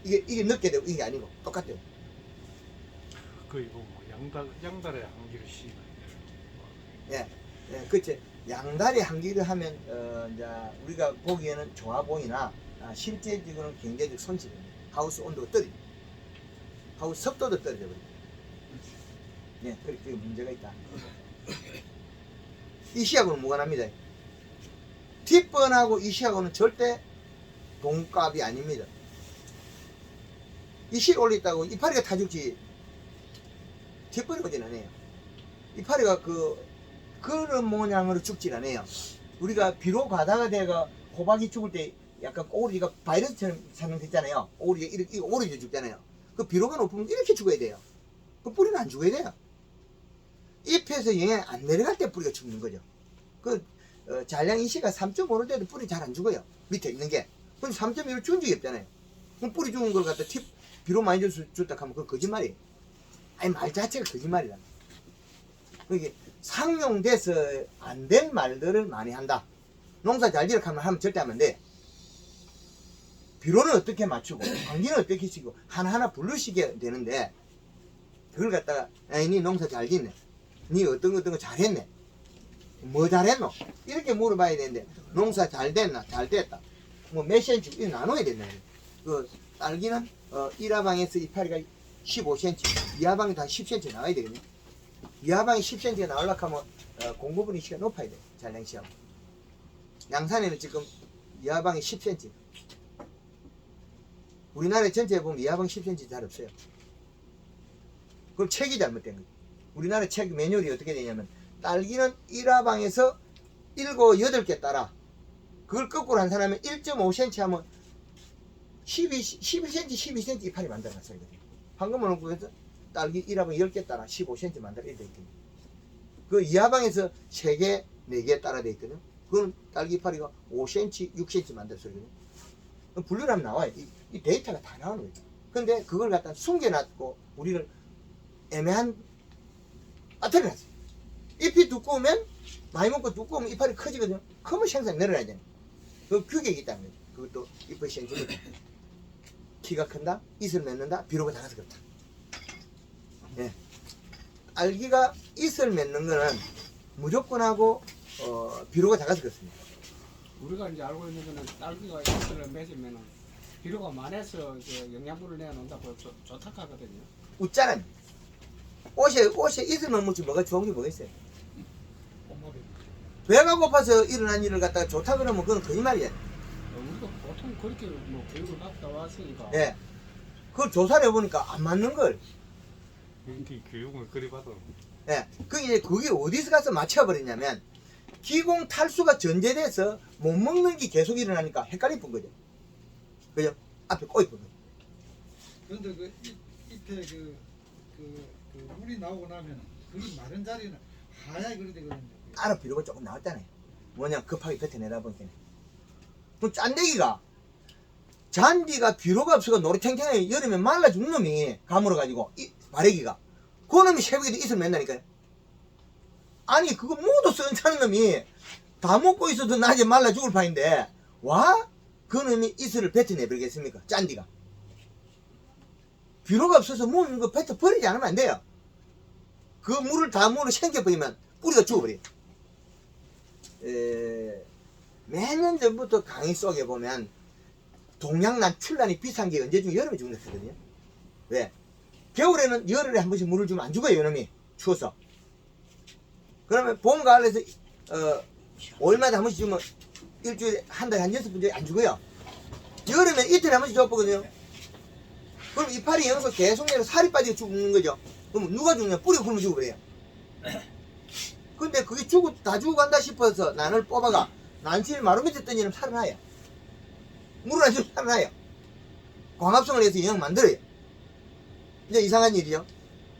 이게 늦게 되고 이게 아니고 똑같아요. 거의 뭐 양달에 한기를 씌우는 예, 그치. 양달에 한기를 하면 이제 우리가 보기에는 좋아 보이나 실제적으로는 경제적 손실입니다. 하우스 온도가 떨어집니다. 하우스 습도도 떨어져버립니다. 네, 그렇게 문제가 있다. 이 시하고는 무관합니다. 뒷번하고 이 시하고는 절대 동값이 아닙니다. 이 실 올렸다고 이파리가 타 죽지 뒷번이 오진 않아요. 이파리가 그런 모양으로 죽질 않아요. 우리가 비로 가다가 내가 호박이 죽을 때 약간 오리가 바이러스처럼 상승됐잖아요. 오리가 이렇게 오리도 죽잖아요. 그 비로가 높으면 이렇게 죽어야 돼요. 그 뿌리는 안 죽어야 돼요. 잎에서 영향 안 내려갈 때 뿌리가 죽는 거죠. 잔량 이시가 3.5를 돼도 뿌리 잘 안 죽어요. 밑에 있는 게. 근데 3.1을 죽은 적이 없잖아요. 그럼 뿌리 죽은 걸 갖다 비로 많이 줬다 하면 그건 거짓말이에요. 아니, 말 자체가 거짓말이다. 그게 상용돼서 안 된 말들을 많이 한다. 농사 잘 지으려고 하면 절대 하면 안 돼. 비로는 어떻게 맞추고, 환기는 어떻게 시키고, 하나하나 부르시게 되는데, 그걸 갖다가, 에이, 니 농사 잘 짓네. 니 어떤 거 잘했네. 뭐 잘했노? 이렇게 물어봐야 되는데, 농사 잘 됐나? 잘 됐다. 뭐 몇 cm, 이렇게 나눠야 된다. 딸기는, 1화방에서 이파리가 15cm, 2화방에도 한 10cm 나와야 되거든요. 2화방이 10cm가 나오려고 하면, 공급분이 시가 높아야 돼. 잔량시하고. 양산에는 지금 2화방이 10cm. 우리나라 전체에 보면 2화방 10cm 잘 없어요. 그럼 책이 잘못된 거예요. 우리나라 책 매뉴얼이 어떻게 되냐면 딸기는 1화방에서 7, 8개 따라 그걸 거꾸로 한 사람이 1.5cm 하면 11cm, 12cm 이파리 만들어놨어요. 황금을 농구에서 딸기 1화방 10개 따라 15cm 만들어 이렇게 돼 있거든요. 그 2화방에서 3개, 4개 따라 돼 있거든요. 그건 딸기 이파리가 5cm, 6cm 만들었어요. 분류하면 나와요. 이 데이터가 다 나오는 거죠. 근데 그걸 갖다 숨겨놨고 우리를 애매한 빠뜨려 놨어요. 잎이 두꺼우면 많이 먹고 두꺼우면 이파리 커지거든요. 크면 생산이 늘어나야 돼요. 그 규격이 있다는 거죠. 그것도 잎의 생존이 키가 큰다, 잇을 맺는다, 비료가 작아서 그렇다. 예. 딸기가 잇을 맺는 거는 무조건 하고 비료가 작아서 그렇습니다. 우리가 이제 알고 있는 거는 딸기가 잎을 맺으면은 비료가 많아서 영양분을 내놓는다고 좋다 하거든요. 웃자는 옷에 잇을 넣으면 뭐가 좋은 게 뭐가 있어요? 꽃말이 배가 고파서 일어난 일을 갖다가 좋다 그러면 그건 거짓말이야. 우리가 보통 그렇게 뭐 교육을 받다 왔으니까. 예. 그걸 조사를 해보니까 안 맞는 걸. 인기 교육을 그리 받아. 예. 그게 어디서 가서 맞춰버리냐면, 기공 탈수가 전제돼서 못 먹는 게 계속 일어나니까 헷갈릴 뿐 거죠. 그죠? 앞에 꼬이뿐 거죠. 그런데 그 잎에 물이 나오고 나면 그게 마른 자리는 하얗게 그리 되거든요. 따로 비료가 조금 나왔다네. 뭐냐, 급하게 뱉어내다 보니까. 그 짠데기가, 잔디가 비료가 없어서 노릇탱탱하게 여름에 말라 죽는 놈이 가물어가지고, 바래기가. 그 놈이 새벽에도 잇을 맺는다니까요. 아니, 그거 모두 썩차는 놈이 다 먹고 있어도 낮에 말라 죽을 판인데, 와? 그 놈이 잇을 뱉어내버리겠습니까? 짠디가. 비료가 없어서 물 이거 뱉어버리지 않으면 안 돼요. 그 물을 생겨버리면 뿌리가 죽어버려요. 몇 년 전부터 강의 속에 보면 동양난, 출란이 비싼 게 언제 중에 여름에 죽는 거거든요. 왜? 겨울에는 열흘에 한 번씩 물을 주면 안 죽어요, 이놈이. 추워서. 그러면 봄, 가을에서 5일마다 한 번씩 주면 일주일에 한 달에 한 6번 정도 안 죽어요. 여름에 이틀에 한 번씩 줘보거든요. 그럼 이파리 영서 계속 내려 살이 빠지고 죽는 거죠. 그럼 누가 죽냐? 뿌리가 굶어 죽어버려요. 근데 그게 다 죽어간다 싶어서 난을 뽑아가 난치를 마루 밑에 던지면 살아나요. 물을 안 주면 살아나요. 광합성을 해서 영양 만들어요. 이제 이상한 일이죠.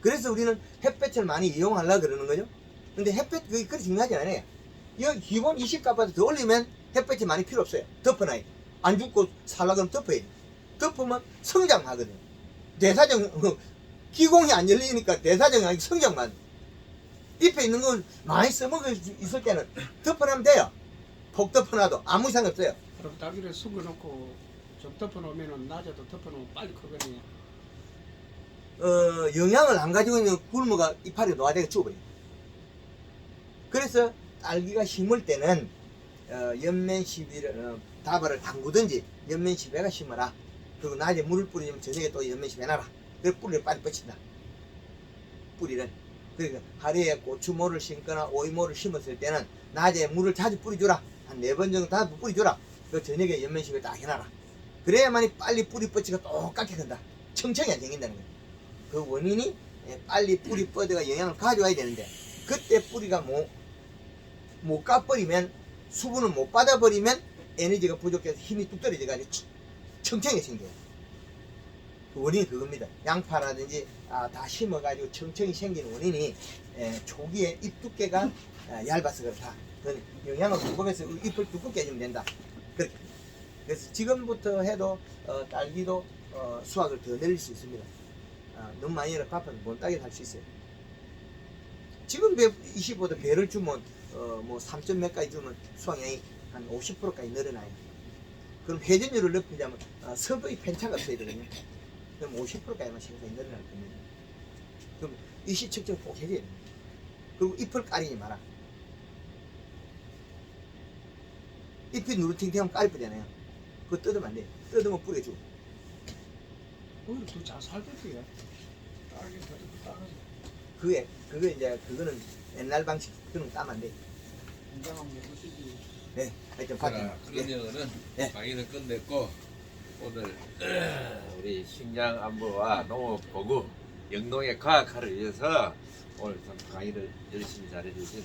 그래서 우리는 햇볕을 많이 이용하려고 그러는 거죠. 근데 햇볕 그게 그리 중요하지 않아요. 여기 기본 20값보다 더 올리면 햇볕이 많이 필요 없어요. 덮어놔요. 안 죽고 살라 그러면 덮어야 돼요. 덮으면 성장하거든요. 대사정, 기공이 안 열리니까 대사정이 성장만. 잎에 있는 걸 많이 써먹을 수 있을 때는 덮어놓으면 돼요. 폭 덮어놔도 아무 이상 없어요. 그럼 딸기를 숨겨놓고 좀 덮어놓으면 낮에도 덮어놓으면 빨리 크거든요. 영양을 안 가지고 있는 굴무가 이파리 노화되게 죽어버려요. 그래서 딸기가 심을 때는 연면 시비를 다발을 담그든지 연면 시비가 심어라. 그리고 낮에 물을 뿌리면 저녁에 또 연면 시비 해놔라. 그래서 뿌리를 빨리 뻗친다. 뿌리를. 그러니까 하루에 고추모를 심거나 오이모를 심었을 때는 낮에 물을 자주 뿌려주라. 한 4번 정도 다 뿌려주라. 그 저녁에 연면 시비를 딱 해놔라. 그래야만이 빨리 뿌리 뻗치가 똑같게 된다. 청청이 안 생긴다는 거예요. 그 원인이 빨리 뿌리 뻗어가 영양을 가져와야 되는데, 그때 뿌리가 못 까버리면, 수분을 못 받아버리면 에너지가 부족해서 힘이 뚝 떨어져가지고 청청이 생겨요. 그 원인이 그겁니다. 양파라든지 다 심어가지고 청청이 생기는 원인이 초기에 잎 두께가 얇아서 그렇다. 그건 영양을 공급해서 잎을 두껍게 해주면 된다. 그래서 지금부터 해도 딸기도 수확을 더 늘릴 수 있습니다. 너무 많이 열어 바빠서 못 따게 할 수 있어요. 지금 25도 배를 주면 뭐 3점 몇 가지 주면 수확량이 한 50%까지 늘어나요. 그럼 회전율을 높이자면 서거의 편차가 없어야 되거든요. 그럼 50%까지만 생산이 늘어날 겁니다. 그럼 일시 측정을 꼭 해줘야 됩니다. 그리고 잎을 까리지 마라. 잎이 누르팅팅하면 까리쁘잖아요. 그거 뜯으면 안 돼요. 뜯으면 뿌리가 죽어. 오히려 더 잘 살겠어요. 딸기 따가지고 그거는 옛날 방식. 그는 따면 안 돼. 건강한 먹으시지. 네, 하여튼 그러면은 네. 강의를 끝냈고, 오늘 우리 식량안보와 농업보고 영농의 과학화를 위해서 오늘 참 강의를 열심히 잘해주신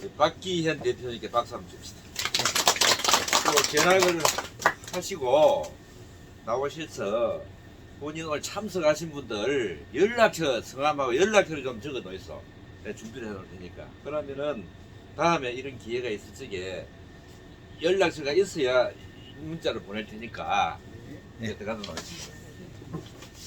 우리 박기현 대표님께 박수 한번 줍시다. 또 견학을 하시고 나오셔서 본인 오늘 참석하신 분들 연락처 성함하고 연락처를 좀 적어 놓으소. 내가 준비를 해놓을 테니까. 그러면은 다음에 이런 기회가 있을 적에 연락처가 있어야 문자를 보낼 테니까 네. 들어가서 놓으십시오.